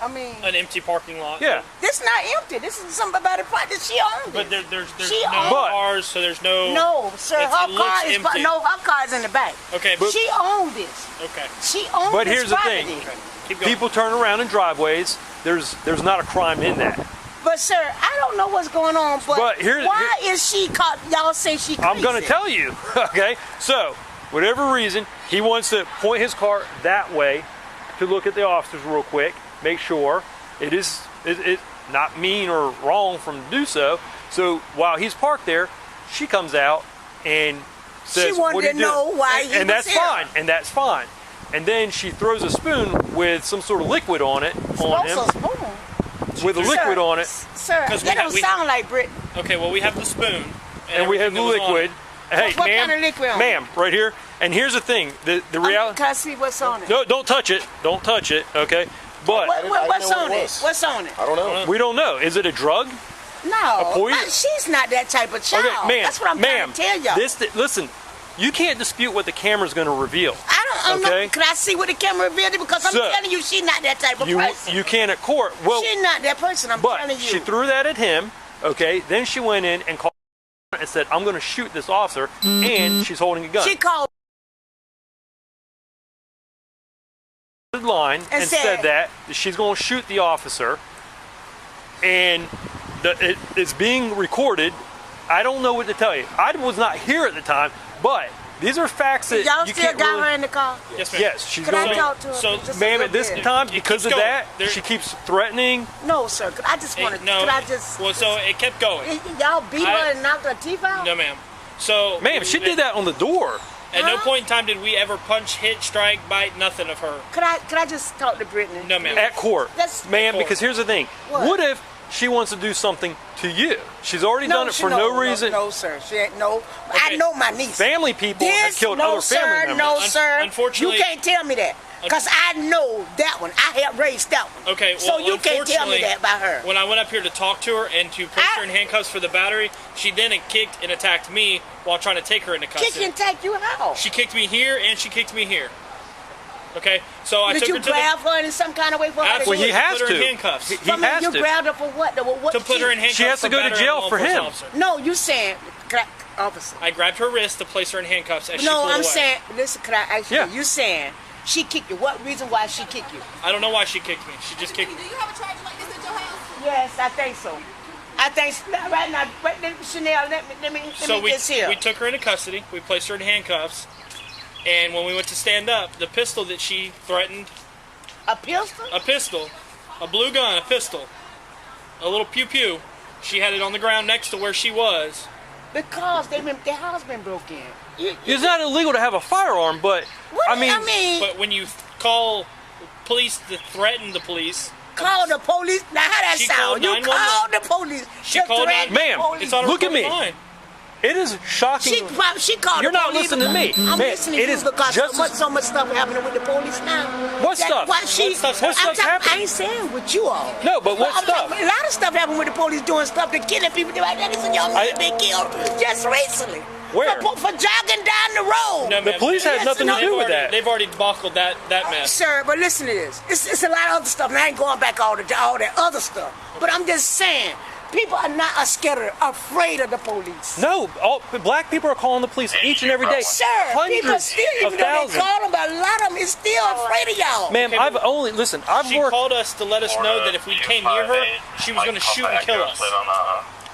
I mean... An empty parking lot. Yeah. This is not empty. This is something about the part that she owned. But there's she no cars, so there's no... No, sir. Her car is in the back. Okay. But she owned this. Okay. She owned But this here's the property. thing. Okay. Keep going. People turn around in driveways. There's not a crime in that. But sir, I don't know what's going on. But why is she caught? Y'all say she crazy. I'm going to tell you. Okay. So, whatever reason, he wants to point his car that way to look at the officers real quick, make sure it is not mean or wrong for him to do so. So while he's parked there, she comes out and says, she wanted "What are you to know doing?" why he and was that's here. fine. And that's fine. And then she throws a spoon with some sort of liquid on it on him. With a liquid on it. Sir, that don't sound like Brittany. Okay, well, we have the spoon. And we have the liquid. Hey, what ma'am, kind of liquid on it? ma'am, right here. And here's the thing: the reality. Can I see what's on it? No, don't touch it. Don't touch it. Okay, but What's on it? What's on it? I don't know. We don't know. Is it a drug? No, A poison? she's not that type of child. Okay, ma'am. That's what I'm trying to tell y'all. Listen, you can't dispute what the camera's going to reveal. I'm okay? not, can I see what the camera revealed? Because I'm telling you, she's not that type of person. You can at court. Well, she's not that person. I'm telling you. But she threw that at him. Okay, then she went in and called and said, "I'm going to shoot this officer," and she's holding a gun. She called line and said that she's going to shoot the officer, and it's being recorded. I don't know what to tell you. I was not here at the time, but these are facts that y'all you still can't got really... her in the car? Yes, ma'am. Yes, she's Could going I talk to her? So, just ma'am, a at this little bit? time, because of going. that, she keeps threatening. No, sir. I just want to. No. Could I just? Well, so it kept going. Y'all beat her and knocked her teeth out? No, ma'am. So, ma'am, she did that on the door. At no point in time did we ever punch, hit, strike, bite, nothing of her. Could I just talk to Brittany? No, ma'am. At court, ma'am, at court. because here's the thing. What if she wants to do something to you? She's already done it for no reason. No, sir. She ain't no. I know my niece. Family people have killed other family members. No, sir. Unfortunately, you can't tell me that. Because I know that one. I helped raise that one. Okay, well, so you can't tell me that about her. When I went up here to talk to her and to place her in handcuffs for the battery, she then kicked and attacked me while trying to take her into custody. Kick and attack you how? She kicked me here and she kicked me here. Okay, so I Did took you her to grab her in some kind of way for her? Absolutely. Well, he has put her to. in handcuffs. He has you to. grabbed her for what? What to put her in handcuffs. She has to go to jail for him. No, you saying, officer. I grabbed her wrist to place her in handcuffs as she No, pulled I'm away. saying, listen, could I ask you? Yeah. You saying she kicked you. What reason why she kicked you? I don't know why she kicked me. She just kicked me. Do you have a charger like this at your house? Yes, I think so. I think right now, Chanel, let me just hear. We took her into custody. We placed her in handcuffs. And when we went to stand up, the pistol that she threatened. A pistol? A pistol. A blue gun, a pistol. A little pew-pew. She had it on the ground next to where she was. Because their house been broken. It's not illegal to have a firearm, but I mean. But when you call police to threaten the police. Call the police. Now how that sound? You call the police. She called 911. Ma'am, look at me. Line. It is shocking. She called You're the not police. listening to me. I'm Man, listening it to you is because just so much stuff happening with the police now. What stuff? What stuff's happening? I ain't saying with you all. No, but what stuff? A lot of stuff happened with the police doing stuff to killing people. Like that is a young man been killed just recently. Where? For jogging down the road. No, the police had nothing to do with that. They've already buckled that mess. Sir, but listen to this. It's a lot of other stuff, and I ain't going back all that other stuff. But I'm just saying, people are not afraid of the police. No, black people are calling the police each and every day. Sir, people Hundreds still, of even though thousands. they call them, but a lot of them is still afraid of y'all. Ma'am, I've She worked. called us to let us know that if we came near her, she was going to shoot and kill us.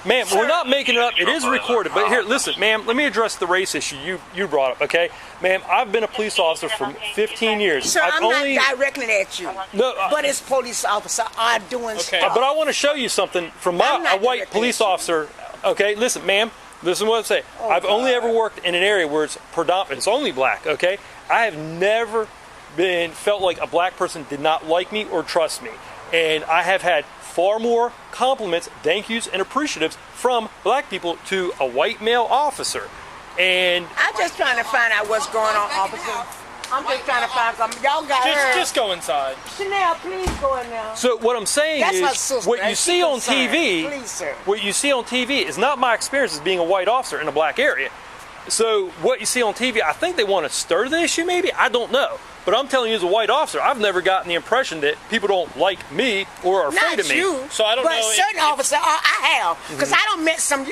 Ma'am, we're not making it up. It is recorded. But here, listen, ma'am, let me address the race issue you brought up, okay? Ma'am, I've been a police officer for 15 years. Sir, I'm not directing at you. No, but it's police officer are doing stuff. But I want to show you something from a white police officer. Okay, listen, ma'am, listen to what I'm saying. I've only ever worked in an area where it's predominant, it's only black, okay? I have never felt like a black person did not like me or trust me. And I have had far more compliments, thank yous, and appreciatives from black people to a white male officer. And I'm just trying to find out what's going on, officer. I'm just trying to find something. Y'all got her. Just go inside. Chanel, please go in there. So what I'm saying That's my is, sister, what you and see she on concerned. TV, Please, sir. what you see on TV is not my experience as being a white officer in a black area. So what you see on TV, I think they want to stir the issue, maybe, I don't know. But I'm telling you, as a white officer, I've never gotten the impression that people don't like me or are afraid of me. Not you. So I don't know. But certain officers, I have, because I don't met some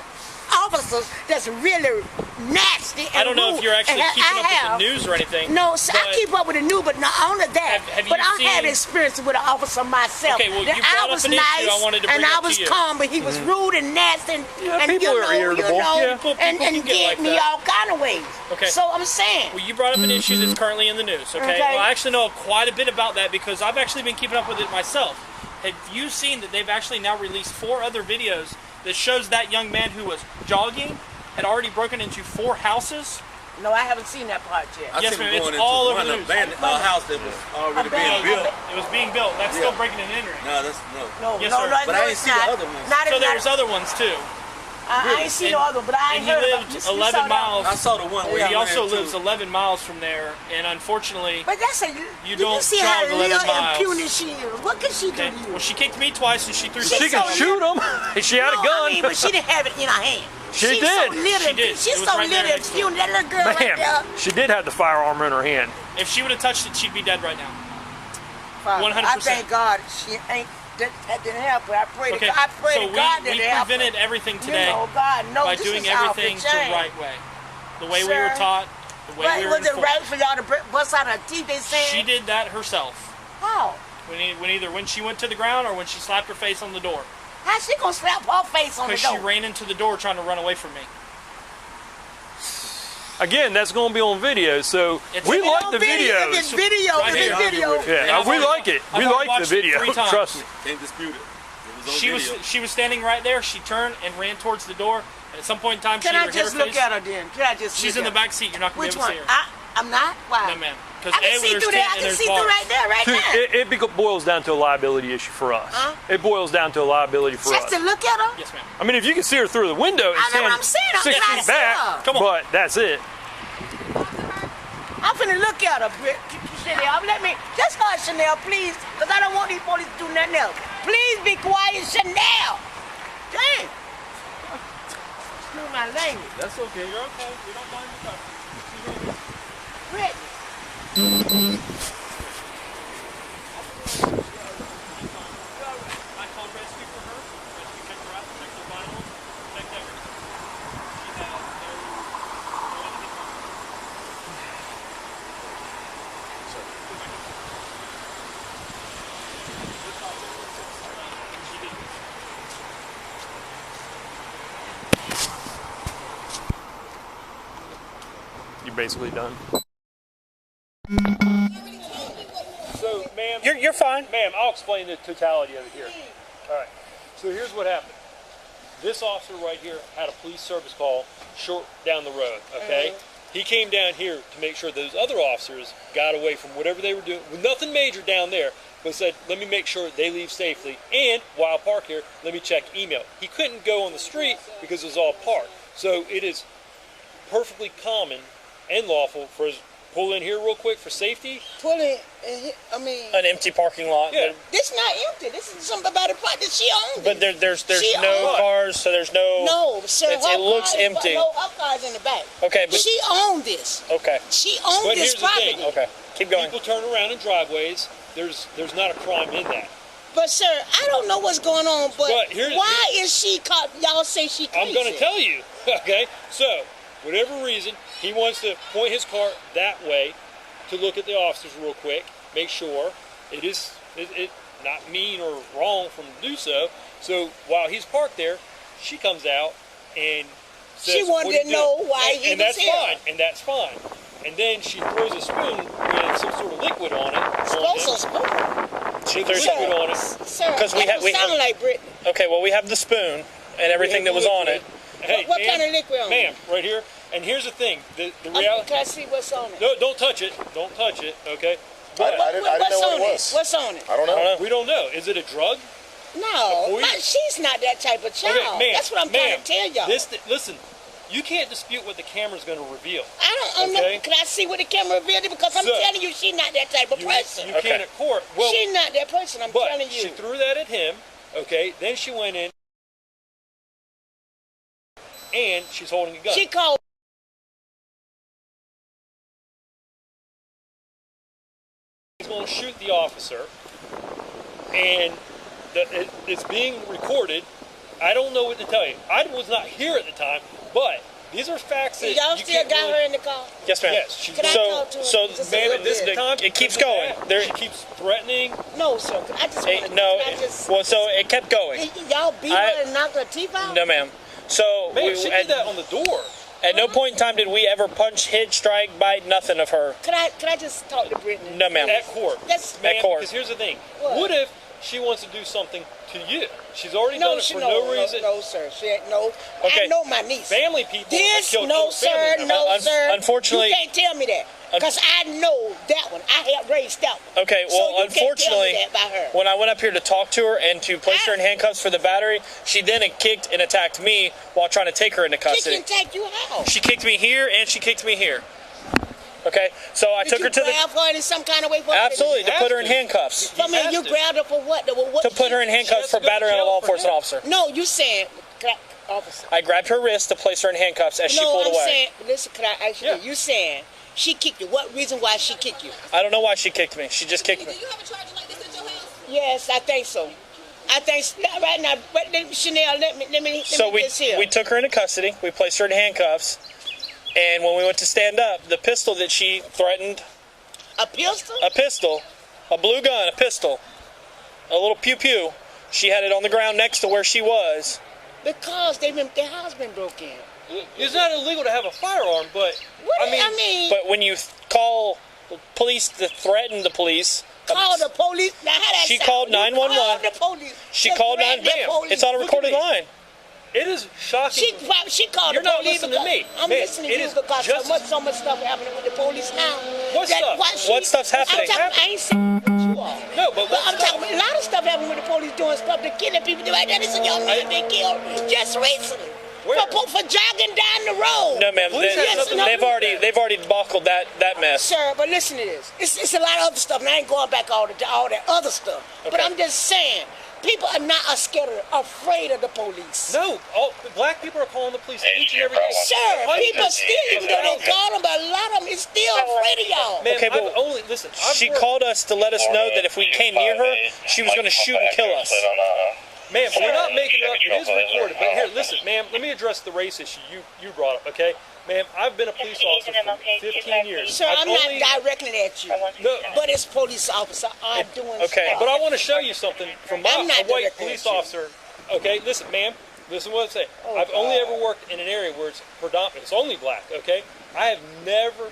officers that's really nasty. And I don't know rude. if you're actually And keeping up with the news or anything. No, so I keep up with the news, but not only that. Have but you I had seen- experience with an officer myself. Okay, well, you That brought I was up an issue nice, I wanted to and bring I up to was you. calm, but he was rude and nasty, and people are irritable. Yeah. and People get get like me that. all kind of ways. Okay. So I'm saying. Well, you brought up an issue that's currently in the news, okay? Okay. Well, I actually know quite a bit about that because I've actually been keeping up with it myself. Have you seen that they've actually now released 4 other videos that shows that young man who was jogging had already broken into 4 houses? No, I haven't seen that part yet. Yes, ma'am. It's all over the news. house that was already being built. It was being built. That's still breaking and entering. No, that's no. Yes, no, sir. no, But no, I didn't it's see not. the other ones. Not So in- there was other ones too. I ain't seen no other, but I And ain't he heard lived about 11 miles. I saw the one where He he also ran into- lives 11 miles from there, and unfortunately, But that's a you don't see jog how 11 little miles. impudent she is. What can she do Okay. to you? Well, she kicked me twice, and she threw She something. can shoot him. She had a gun. I mean, but she didn't have it in her hand. She She's did. So little, She did. She's It was so right there little next to her. impudent. That little girl right there. Ma'am, she did have the firearm in her hand. If she would have touched it, she'd be dead right now. Father, 100%. I thank God she ain't. That didn't happen. I pray Okay, to God. I pray so to God we that it happened. prevented everything today You know, God knows by this doing is our everything the shame. right way. The way we Sir. were taught, the way Right, we were was it informed. right for y'all to bust out her teeth? They said. She did that herself. How? When she went to the ground or when she slapped her face on the door. How she gonna slap her face on the Because door? she ran into the door trying to run away from me. Again, that's going to be on video, so It's we on like the video. videos. It's video. Right It's here. video. Yeah, I've we already- like it. I've We already like the watched it video. 3 times. Trust me. Can't dispute it. It was on video. She was standing right there. She turned and ran towards the door. And at some point in time, Can she I either hit just her look face. at her then? Can I just? She's look in the at her? back seat. You're not going Which to be able one? to see her. I'm not. Why? No, ma'am. I Because can see through there. I can see through right there, right now. It boils down to a liability issue for us. It boils down to a liability for Just us. to look at her. Yes, ma'am. I mean, if you can see her through the window, I it's know what I'm saying. I'm 6 trying to feet see back. her. Come on. But that's it. I'm finna look at her, Chanel. Let me just go, Chanel, please, because I don't want these police to do nothing else. Please be quiet, Chanel. Dang. Excuse my language. That's okay. You're okay. We don't mind you talking. Brittany. I called rescue for her. Rescue checked her out, checked her vitals, checked everything. She had no anything wrong. She did. basically done. So, ma'am, You're fine. Ma'am, I'll explain the totality of it here. All right. So here's what happened. This officer right here had a police service call short down the road. Okay. He came down here to make sure those other officers got away from whatever they were doing. Nothing major down there, but said, let me make sure they leave safely. And while parked here, let me check email. He couldn't go on the street because it was all parked. So it is perfectly common and lawful for us to pull in here real quick for safety. Pull in, I mean... An empty parking lot. Yeah. This not empty. This is something about the park that she owns. But there's She no owns- cars, so there's no... No, sir. It looks car is- empty. No, her car's in the back. Okay, but... She owned this. Okay. She owned But this here's the property. thing. Okay, keep going. People turn around in driveways. There's not a crime in that. But sir, I don't know what's going on. But But why is she caught? Y'all say she crazy. I'm going to tell you. Okay? So, whatever reason, he wants to point his car that way to look at the officers real quick, make sure it not mean or wrong for him to do so. So, while he's parked there, she comes out and says, She wanted "What are to you know doing?" why he and was that's here. fine. And that's fine. And then she throws a spoon with some sort of liquid on it. She With threw liquid on it. Sir, Because that don't sound like Brittany. Okay, well we have the spoon and everything that was on it. Hey, What ma'am, kind of liquid on it? Ma'am, right here. And here's the thing. The reality. Can I see what's on it? No, don't touch it. Don't touch it. Okay. I didn't know what it was. What's on it? I don't know. We don't know. Is it a drug? No, she's not that type of child. Okay, ma'am. That's what I'm trying to tell y'all. Listen, you can't dispute what the camera's going to reveal. I don't know. Can I see what the camera revealed? Because I'm So, telling you, she's not that type of person. You can't at court. Well, she's not that person. I'm but telling you. she threw that at him. Okay. Then she went in, and she's holding a gun. She called. He's going to shoot the officer, and it's being recorded. I don't know what to tell you. I was not here at the time, but these are facts that Y'all you still can't got really- her in the car? Yes, ma'am. Yes, she's Can I talk to her so just a ma'am, little this bit? time it keeps going. She keeps threatening. No, sir. I just wanna, No, can I just, well, so it kept going. y'all beat her and knocked her teeth out? No, ma'am. So Man, she did that on the door. At no point in time did we ever punch, hit, strike, bite, nothing of her. Can I just talk to Brittany? No, ma'am. At court. That's Man, at court. because here's the thing. What? What if she wants to do something to you? She's already No, done it she for no, no reason. No, sir. She ain't no. Okay. I know my niece. Family people. This, have killed no, other sir, family no, members. sir. Unfortunately- You can't tell me that. Because I know that one. I helped raise that one. Okay, well, so you unfortunately, can't tell me that about her. when I went up here to talk to her and to place her in handcuffs for the battery, she then kicked and attacked me while trying to take her into She custody. can take you how? She kicked me here and she kicked me here. Okay, so I Did took you her to grab her in some kind of way for her? Absolutely, to put her in handcuffs. I mean, you grabbed her for what? What To put her in handcuffs for battering a law enforcement officer. No, you saying, officer. I grabbed her wrist to place her in handcuffs as she pulled I'm away. saying, listen, can I ask you, you saying she kicked you. What reason why she kicked you? I don't know why she kicked me. She just kicked me. Yes, I think so. I think right now, but Chanel, let me So get this here. we took her into custody. We placed her in handcuffs. And when we went to stand up, the pistol that she threatened. A pistol? A pistol. A blue gun, a pistol. A little pew-pew. She had it on the ground next to where she was. Because their house been broken. It's not illegal to have a firearm, but I mean, But when you call the police to threaten the police, call the police. Now, how that she sound? called You 911. called the police. She to called threaten 911. the police. It's on a Look at recorded me. line. It is shocking. She called You're the not police. listening to me. I'm Man, listening to it you is because just so much stuff happening with the police now. What stuff? What stuff's happening? I ain't saying what you are. No, but I'm talking about a lot of stuff happening with the police doing stuff to killing people. Like that. There's a young man been killed just recently. For jogging down the road. No, ma'am. They've already buckled that mess. Sir, but listen to this. It's a lot of other stuff, and I ain't going back all that other stuff. But I'm just saying, people are not afraid of the police. No, black people are calling the police each and every day. Sir, people still, even though they call them, but a lot of them is still afraid of y'all. Man, Okay, but she called us to let us know that if we came near her, she was going to shoot and kill us. Ma'am, we're not making it up. It is recorded. But here, listen, ma'am, let me address the race issue you brought up, okay? Ma'am, I've been a police officer for 15 years. Sir, I'm not directing at you, but it's police officer are doing stuff. But I want to show you something from I'm not a white directing police at you. officer. Okay, listen, ma'am, listen to what I'm saying. I've only ever worked in an area where it's predominant, it's only black, okay? I have never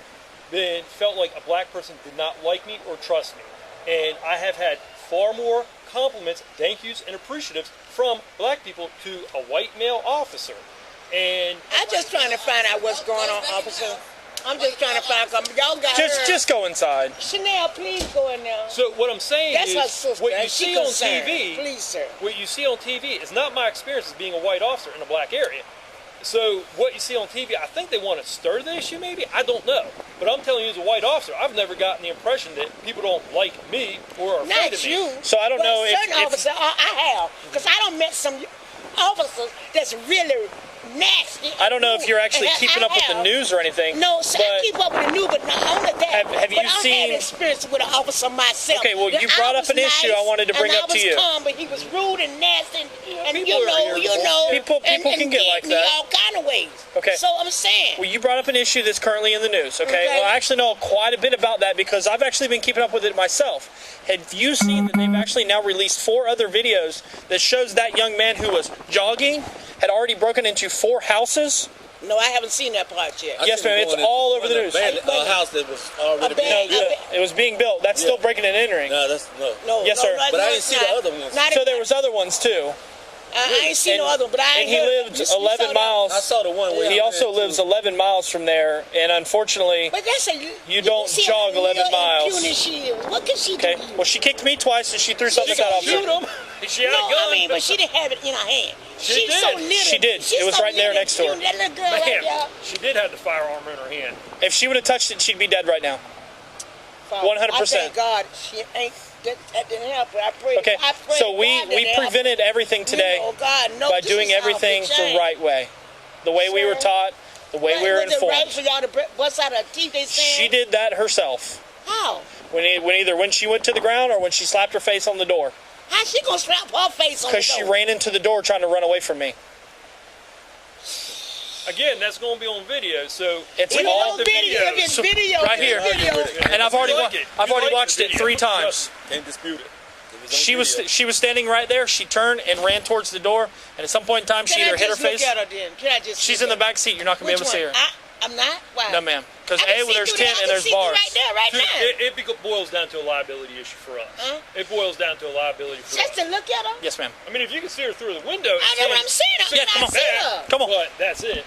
felt like a black person did not like me or trust me. And I have had far more compliments, thank yous, and appreciatives from black people to a white male officer. And I'm just trying to find out what's going on, officer. I'm just trying to find something. Y'all got her. Just go inside. Chanel, please go in there. So what I'm saying That's is, her sister, what you and she see on concerned. TV, Please, sir. what you see on TV is not my experience as being a white officer in a black area. So what you see on TV, I think they want to stir the issue, maybe. I don't know, but I'm telling you, as a white officer, I've never gotten the impression that people don't like me or are afraid Not of me. you. So I don't but know certain if officers, I have, because I don't met some officers that's really nasty. I don't know if you're actually And keeping I up with the have. news or anything. No, so I but keep up with the news, but not only that. Have you but I've seen- had experience with an officer myself. Okay, well, That you brought I up was an issue I wanted to bring and up to I was you. calm, but he was rude and nasty, and People you are know, irritable. People and can get like beat me that. all kind of ways. Okay. So I'm saying. Well, you brought up an issue that's currently in the news, okay? Okay. Well, I actually know quite a bit about that because I've actually been keeping up with it myself. Have you seen that they've actually now released 4 other videos that shows that young man who was jogging had already broken into 4 houses? No, I haven't seen that part yet. Yes, ma'am. It's all over the news. A house that was already being built. It was being built. That's still breaking and entering. No, that's no. Yes, sir. But I didn't see the other ones. So there was other ones too. I ain't seen no other, but I ain't And he heard. lived You saw 11 that? miles. I saw the one where He also lives 11 miles from there, and unfortunately, But that's you don't see jog how 11 miles. impudent she is. What can she Okay. do? Well, she kicked me twice, and she threw something She at shoot officer. him. She had No, a gun. I mean, but she didn't have it in her hand. She She's did. so little. She did. She's It was so right there little, next to her. That little girl right Ma'am, there. she did have the firearm in her hand. If she would have touched it, she'd be dead right now. Father, 100%. I thank God she ain't. That didn't happen. I pray. Okay, I pray so God we that it prevented everything happened. today You know, God, no, by this doing is how everything it the changed. right way. The way we were Sir. taught, the way we were Was it right informed. for y'all to bust out her teeth? They saying She did that herself. how? When she went to the ground or when she slapped her face on the door. How she gonna slap her face on the Because she door? ran into the door trying to run away from me. Again, that's going to be on video, so It's If it's all on the video, if it's video, right if here. it's video. And I've already like it. I've You already like watched the it video. 3 times. Can't dispute it. She was standing right there. She turned and ran towards the door. And at some point in time, she Can either I hit her just look face. at her then? Can I just? She's look in the at back seat. You're not gonna be Which able to see her. one? I'm not. Why? No, ma'am. Because I can A, see there's through tent that. I and can there's see through bars. right there, right now. It boils down to a liability issue for us. Huh? It boils down to a liability for Just us. to look at her. Yes, ma'am. I mean, if you can see her through the window, I know what I'm saying. I Yeah, cannot come on. see her. Come on. But that's it.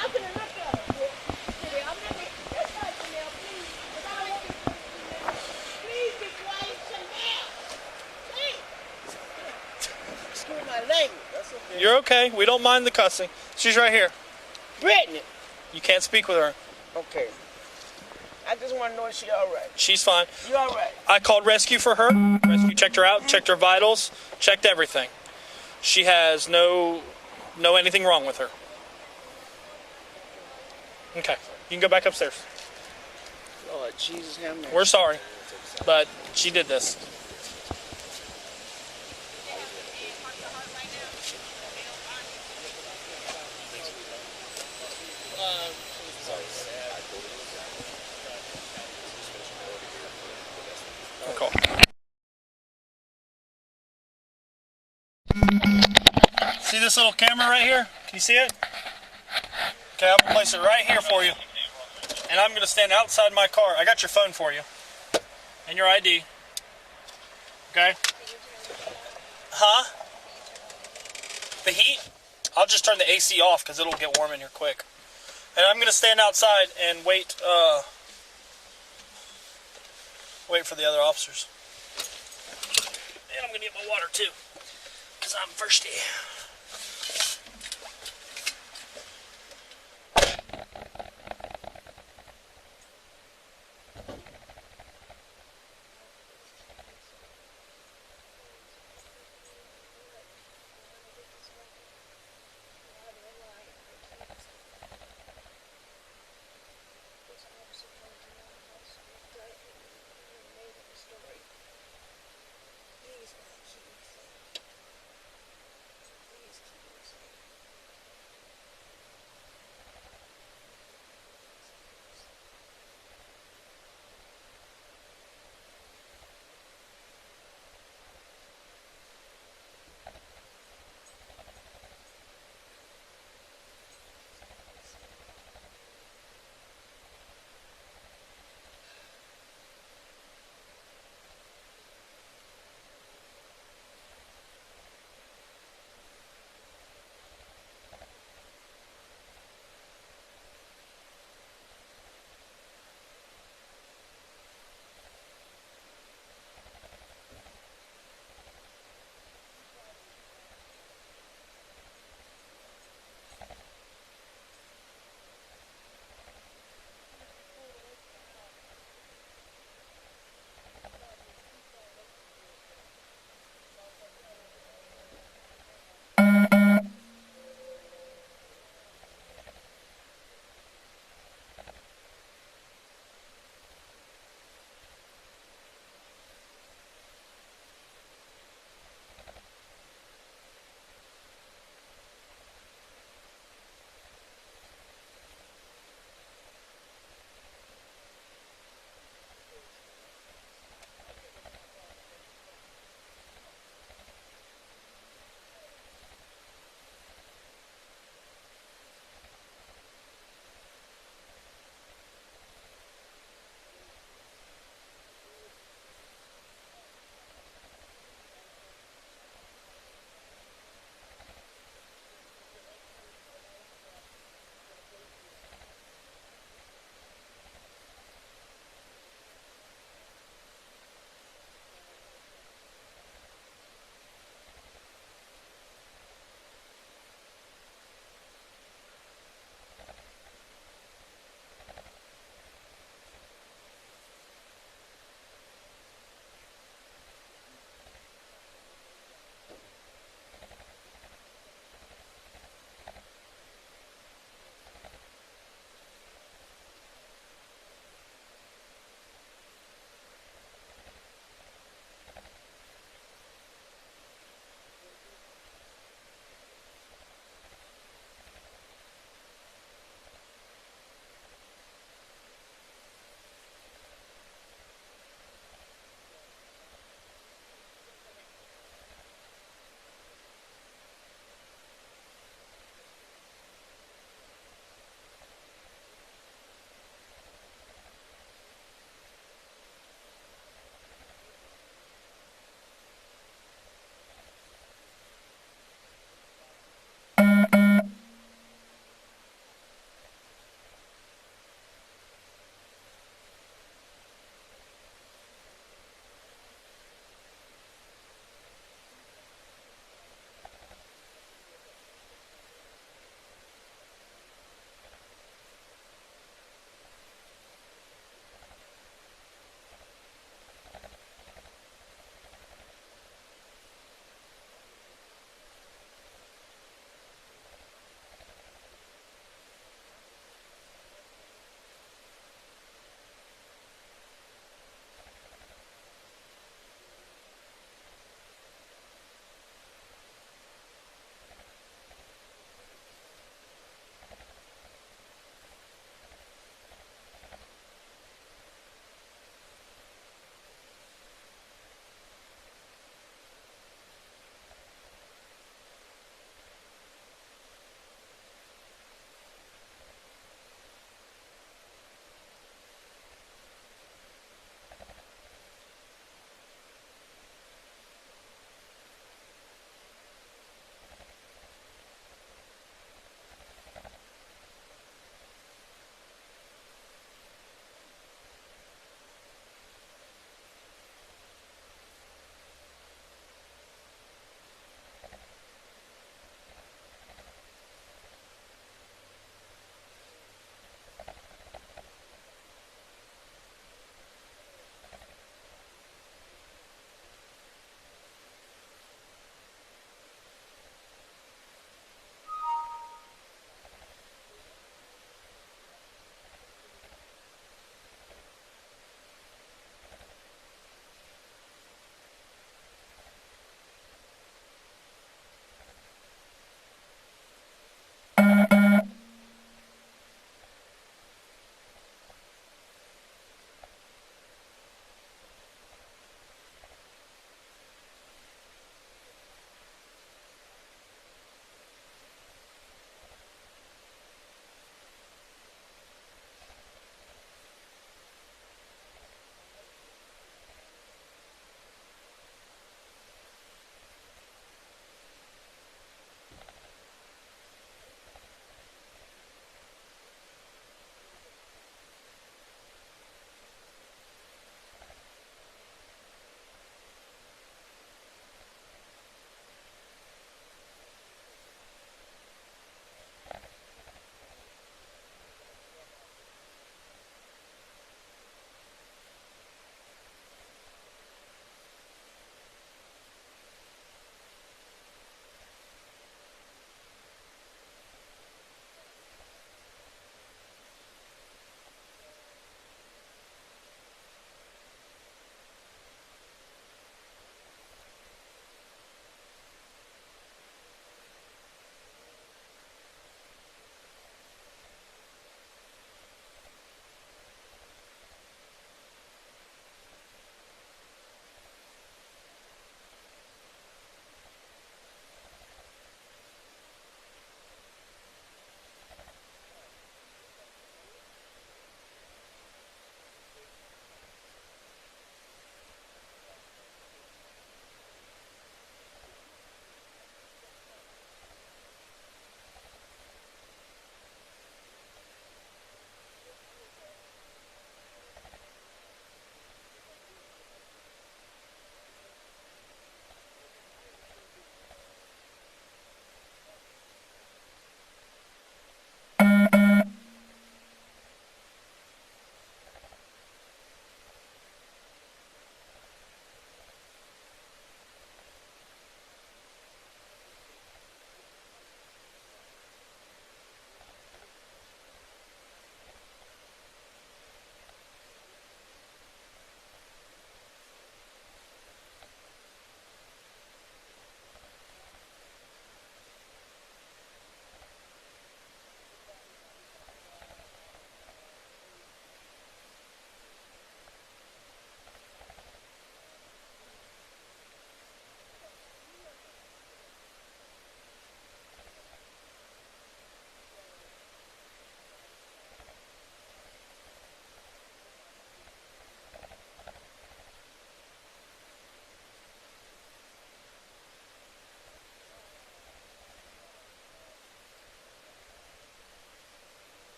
I'm gonna look at her. I'm not. That's not Chanel, please. 'Cause I don't want this to be Chanel. Please be quiet, Chanel. Please. Excuse my language. That's okay. You're okay. We don't mind the cussing. She's right here. Brittany. You can't speak with her. Okay. I just want to know if she all right. She's fine. You all right? I called rescue for her. Rescue checked her out, checked her vitals, checked everything. She has no anything wrong with her. Okay. You can go back upstairs. Lord Jesus, have mercy. We're sorry, but she did this. Okay. See this little camera right here? Can you see it? Okay, I'm gonna place it right here for you. And I'm gonna stand outside my car. I got your phone for you. And your ID. Okay? Huh? The heat? I'll just turn the AC off because it'll get warm in here quick. And I'm gonna stand outside and wait for the other officers. And I'm gonna get my water too, because I'm thirsty.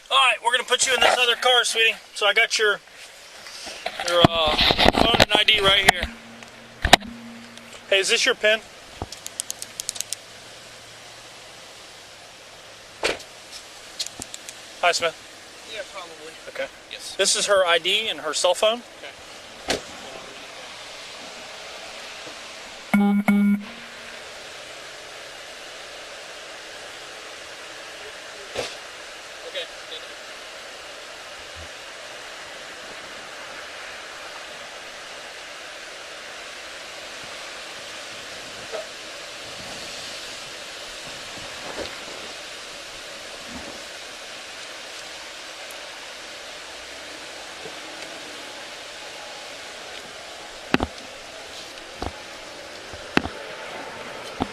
All right, we're gonna put you in this other car, sweetie. So I got your phone and ID right here. Hey, is this your pen? Hi, Smith. Yeah, probably. Okay. Yes. This is her ID and her cell phone. Okay.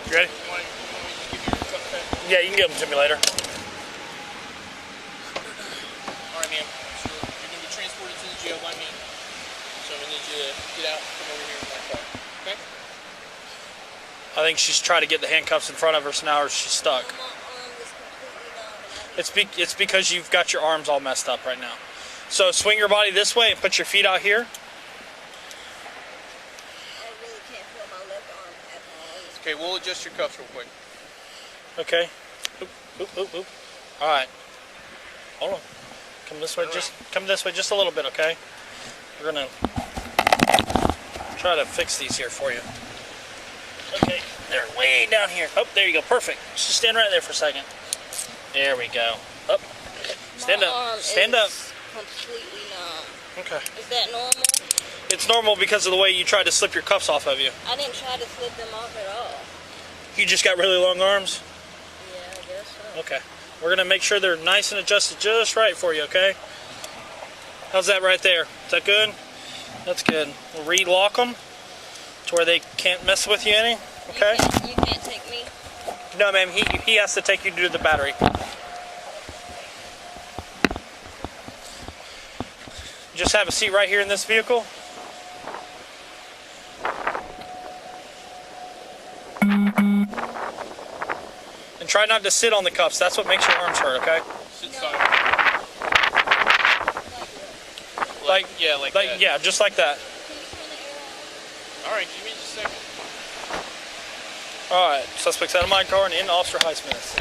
You ready? Yeah, you can give them to me later. Alright, ma'am. So you're going to be transported to the jail by me. So I'm going to need you to get out and come over here in my car. Okay? I think she's trying to get the handcuffs in front of her, so now she's stuck. It's because you've got your arms all messed up right now. So swing your body this way and put your feet out here. Okay, we'll adjust your cuffs real quick. Okay. Oop, oop, oop, oop. All right. Hold on. Come this way. Come this way just a little bit, okay? We're gonna try to fix these here for you. Okay. They're way down here. Oh, there you go. Perfect. Just stand right there for a second. There we go. Up. Stand up. Stand up. Completely numb. Okay. Is that normal? It's normal because of the way you tried to slip your cuffs off of you. I didn't try to slip them off at all. You just got really long arms? Yeah, I guess so. Okay. We're going to make sure they're nice and adjusted just right for you, okay? How's that right there? Is that good? That's good. We'll re-lock them to where they can't mess with you any, okay? You can't take me? No, ma'am. He has to take you to the battery. Just have a seat right here in this vehicle. And try not to sit on the cuffs. That's what makes your arms hurt, okay? Sit side. Like that. Yeah, just like that. Alright, give me just a second. Alright, suspect's out of my car and in Officer Highsmith.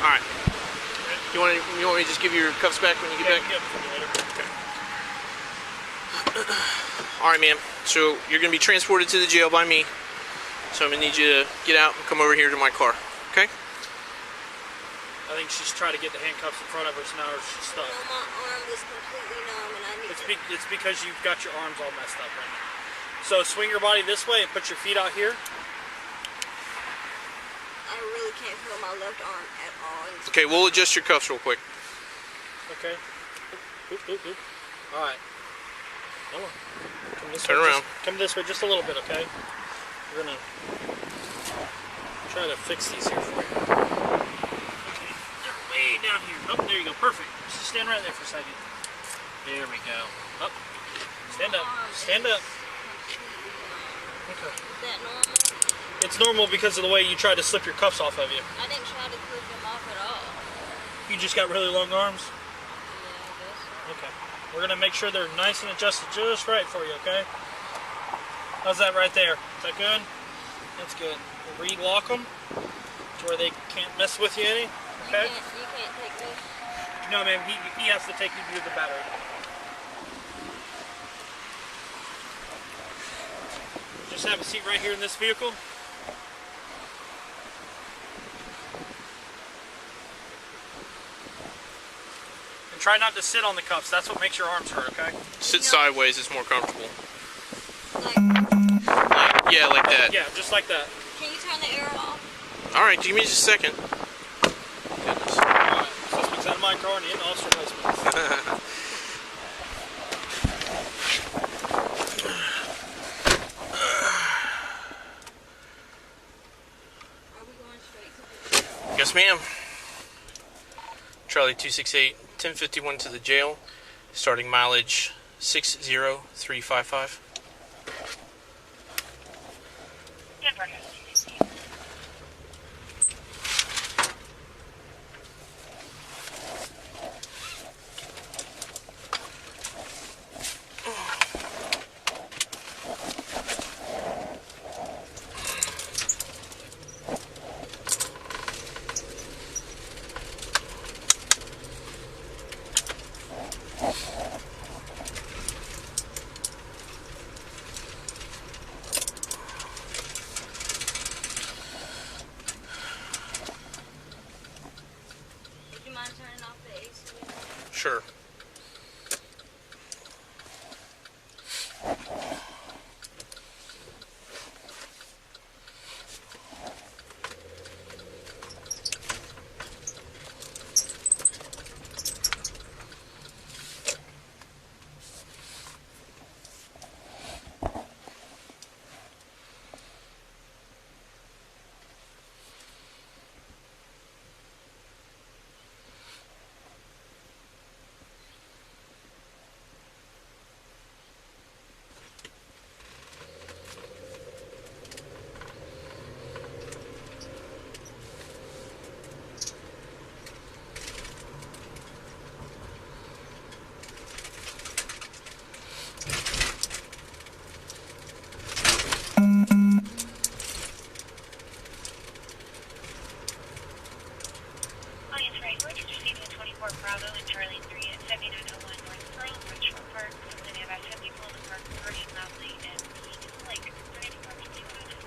Alright. You want me to just give you your cuffs back when you get back? Okay. Alright, ma'am. So you're going to be transported to the jail by me. So I'm going to need you to get out and come over here to my car. Okay? I think she's trying to get the handcuffs in front of her, so now she's stuck. No, my arm is completely numb and I need It's because you've got your arms all messed up right now. So swing your body this way and put your feet out here. I really can't feel my left arm at all. Okay, we'll adjust your cuffs real quick. Okay. Oop, oop, oop. Alright. Hold on. Come this Turn way, around. Come this way just a little bit, okay? We're gonna try to fix these here for you. Okay. They're way down here. Oh, there you go. Perfect. Just stand right there for a second. There we go. Up. Stand up. Stand up. Okay. Is that normal? It's normal because of the way you tried to slip your cuffs off of you. I didn't try to slip them off at all. You just got really long arms? Yeah, I guess so. Okay. We're going to make sure they're nice and adjusted just right for you, okay? How's that right there? Is that good? That's good. We'll re-lock them to where they can't mess with you any, okay? You can't take me? No, ma'am. He has to take you to the battery. Just have a seat right here in this vehicle. try not to sit on the cuffs. That's what makes your arms hurt, okay? Sit sideways, it's more comfortable. Yeah, like that. Yeah, just like that. Can you turn the air off? Alright, give me just a second. Alright, suspect's out of my car and in officer husband. Yes, ma'am. Charlie 268, 1051 to the jail. Starting mileage 60355. Would you mind turning off the AC? Sure. Audience Wrangler, just receiving a 24 Bravo and Charlie 3 at 7901 North Pearl, Richmond Park. Something about 70 people in the park, partying loudly and being in the lake. Is there any parking you want to do?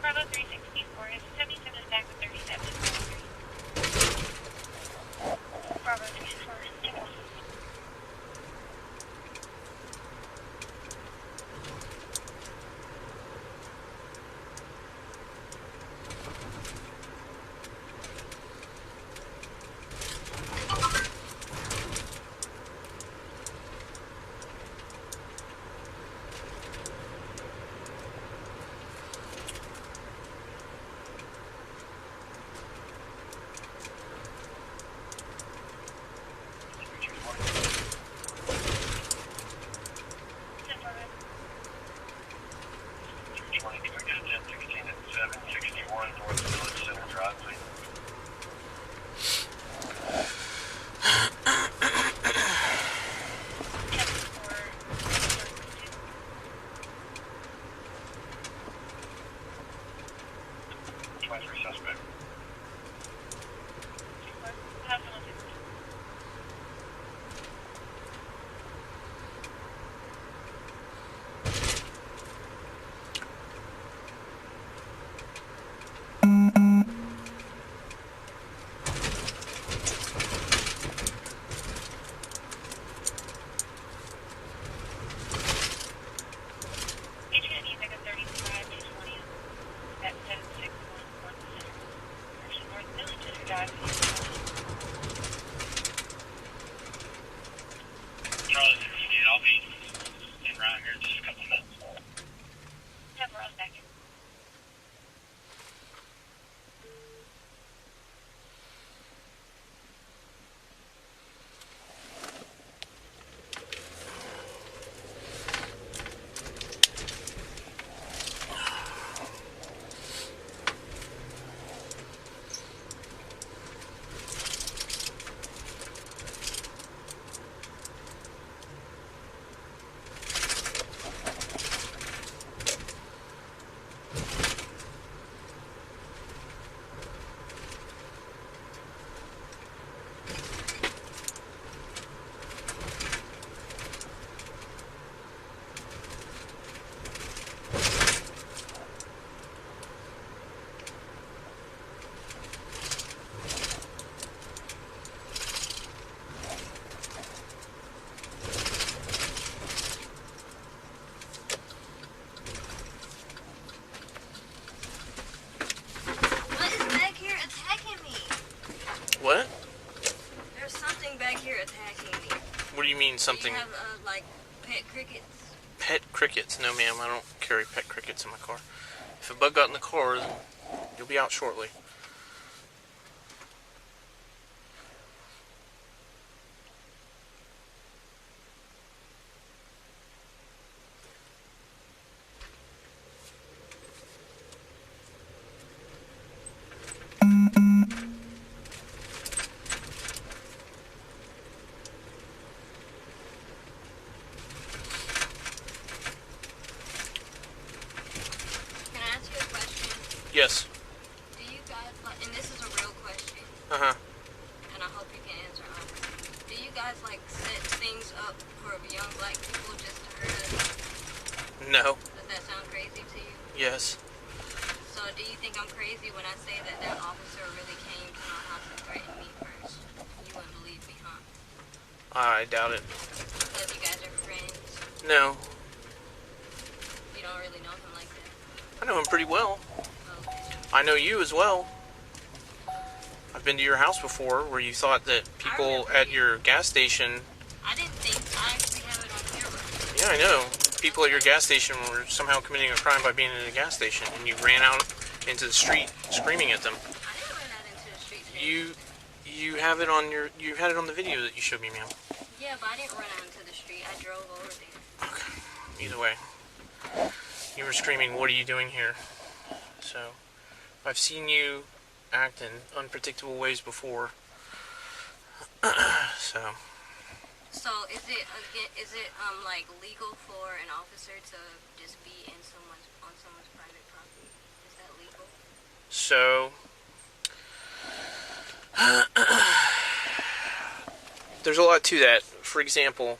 Bravo 364 is 77 stack with 37. Bravo 364. Suspect. something. Do you have like pet crickets? Pet crickets? No, ma'am. I don't carry pet crickets in my car. If a bug got in the car, then you'll be out shortly. Can I ask you a question? Yes. Do you guys like, and this is a real question, Uh-huh. and I hope you can answer honestly. Do you guys like set things up for young black people just to hurt us? No. Does that sound crazy to you? Yes. So do you think I'm crazy when I say that that officer really came to my house and threatened me first? You wouldn't believe me, huh? I doubt it. Because you guys are friends. No. You don't really know him like that. I know him pretty well. I know you as well. I've been to your house before where you thought that people at your gas station... I didn't think I actually have it on camera. Yeah, I know. People at your gas station were somehow committing a crime by being in a gas station, and you ran out into the street screaming at them. I didn't run out into the street today. You have it on your... You had it on the video that you showed me, ma'am. Yeah, but I didn't run out into the street. I drove over there. Okay. Either way. You were screaming, "What are you doing here?" So, I've seen you act in unpredictable ways before. So, is it like legal for an officer to just be on someone's private property? Is that legal? so there's a lot to that. For example,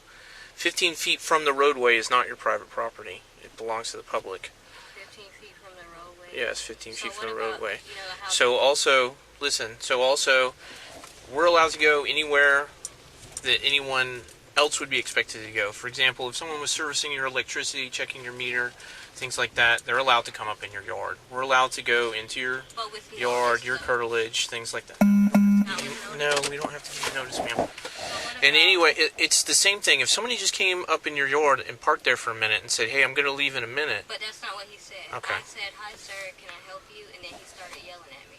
15 feet from the roadway is not your private property. It belongs to the public. 15 feet from the roadway? Yes, 15 feet from the what about, roadway. the house? So also, listen, we're allowed to go anywhere that anyone else would be expected to go. For example, if someone was servicing your electricity, checking your meter, things like that, they're allowed to come up in your yard. We're allowed to go into your yard, your curtilage, things like that. No, we don't have to give you notice, ma'am. And anyway, it's the same thing. If somebody just came up in your yard and parked there for a minute and said, "Hey, I'm going to leave in a minute." But that's not what he said. Okay. I said, "Hi, sir, can I help you?" And then he started yelling at me.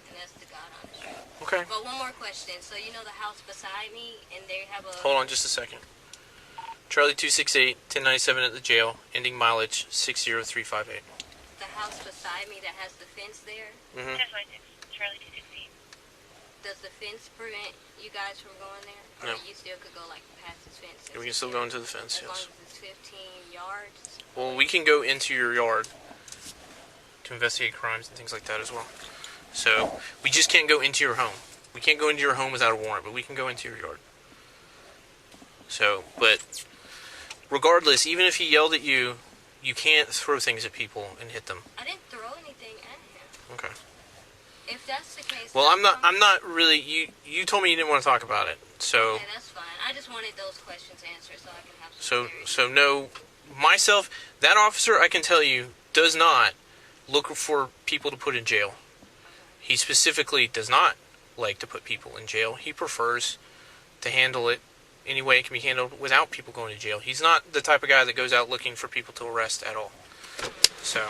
And that's the God honest truth. Okay. But one more question. So you know the house beside me, and they have a... Hold on just a second. Charlie 268, 1097 at the jail, ending mileage 60358. The house beside me that has the fence there? Mm-hmm. Charlie 216. Does the fence prevent you guys from going there? Or No. you still could go like past this fence? We can still go into the fence, as long yes. as it's 15 yards? Well, we can go into your yard to investigate crimes and things like that as well. So, we just can't go into your home. We can't go into your home without a warrant, but we can go into your yard. So, but regardless, even if he yelled at you, you can't throw things at people and hit them. I didn't throw anything at him. Okay. If that's the case... Well, I'm not really... You told me you didn't want to talk about it, so... Okay, that's fine. I just wanted those questions answered so I can have some So no, myself, that officer, I can tell you, does not look for people to put in jail. He specifically does not like to put people in jail. He prefers to handle it any way it can be handled without people going to jail. He's not the type of guy that goes out looking for people to arrest at all. So...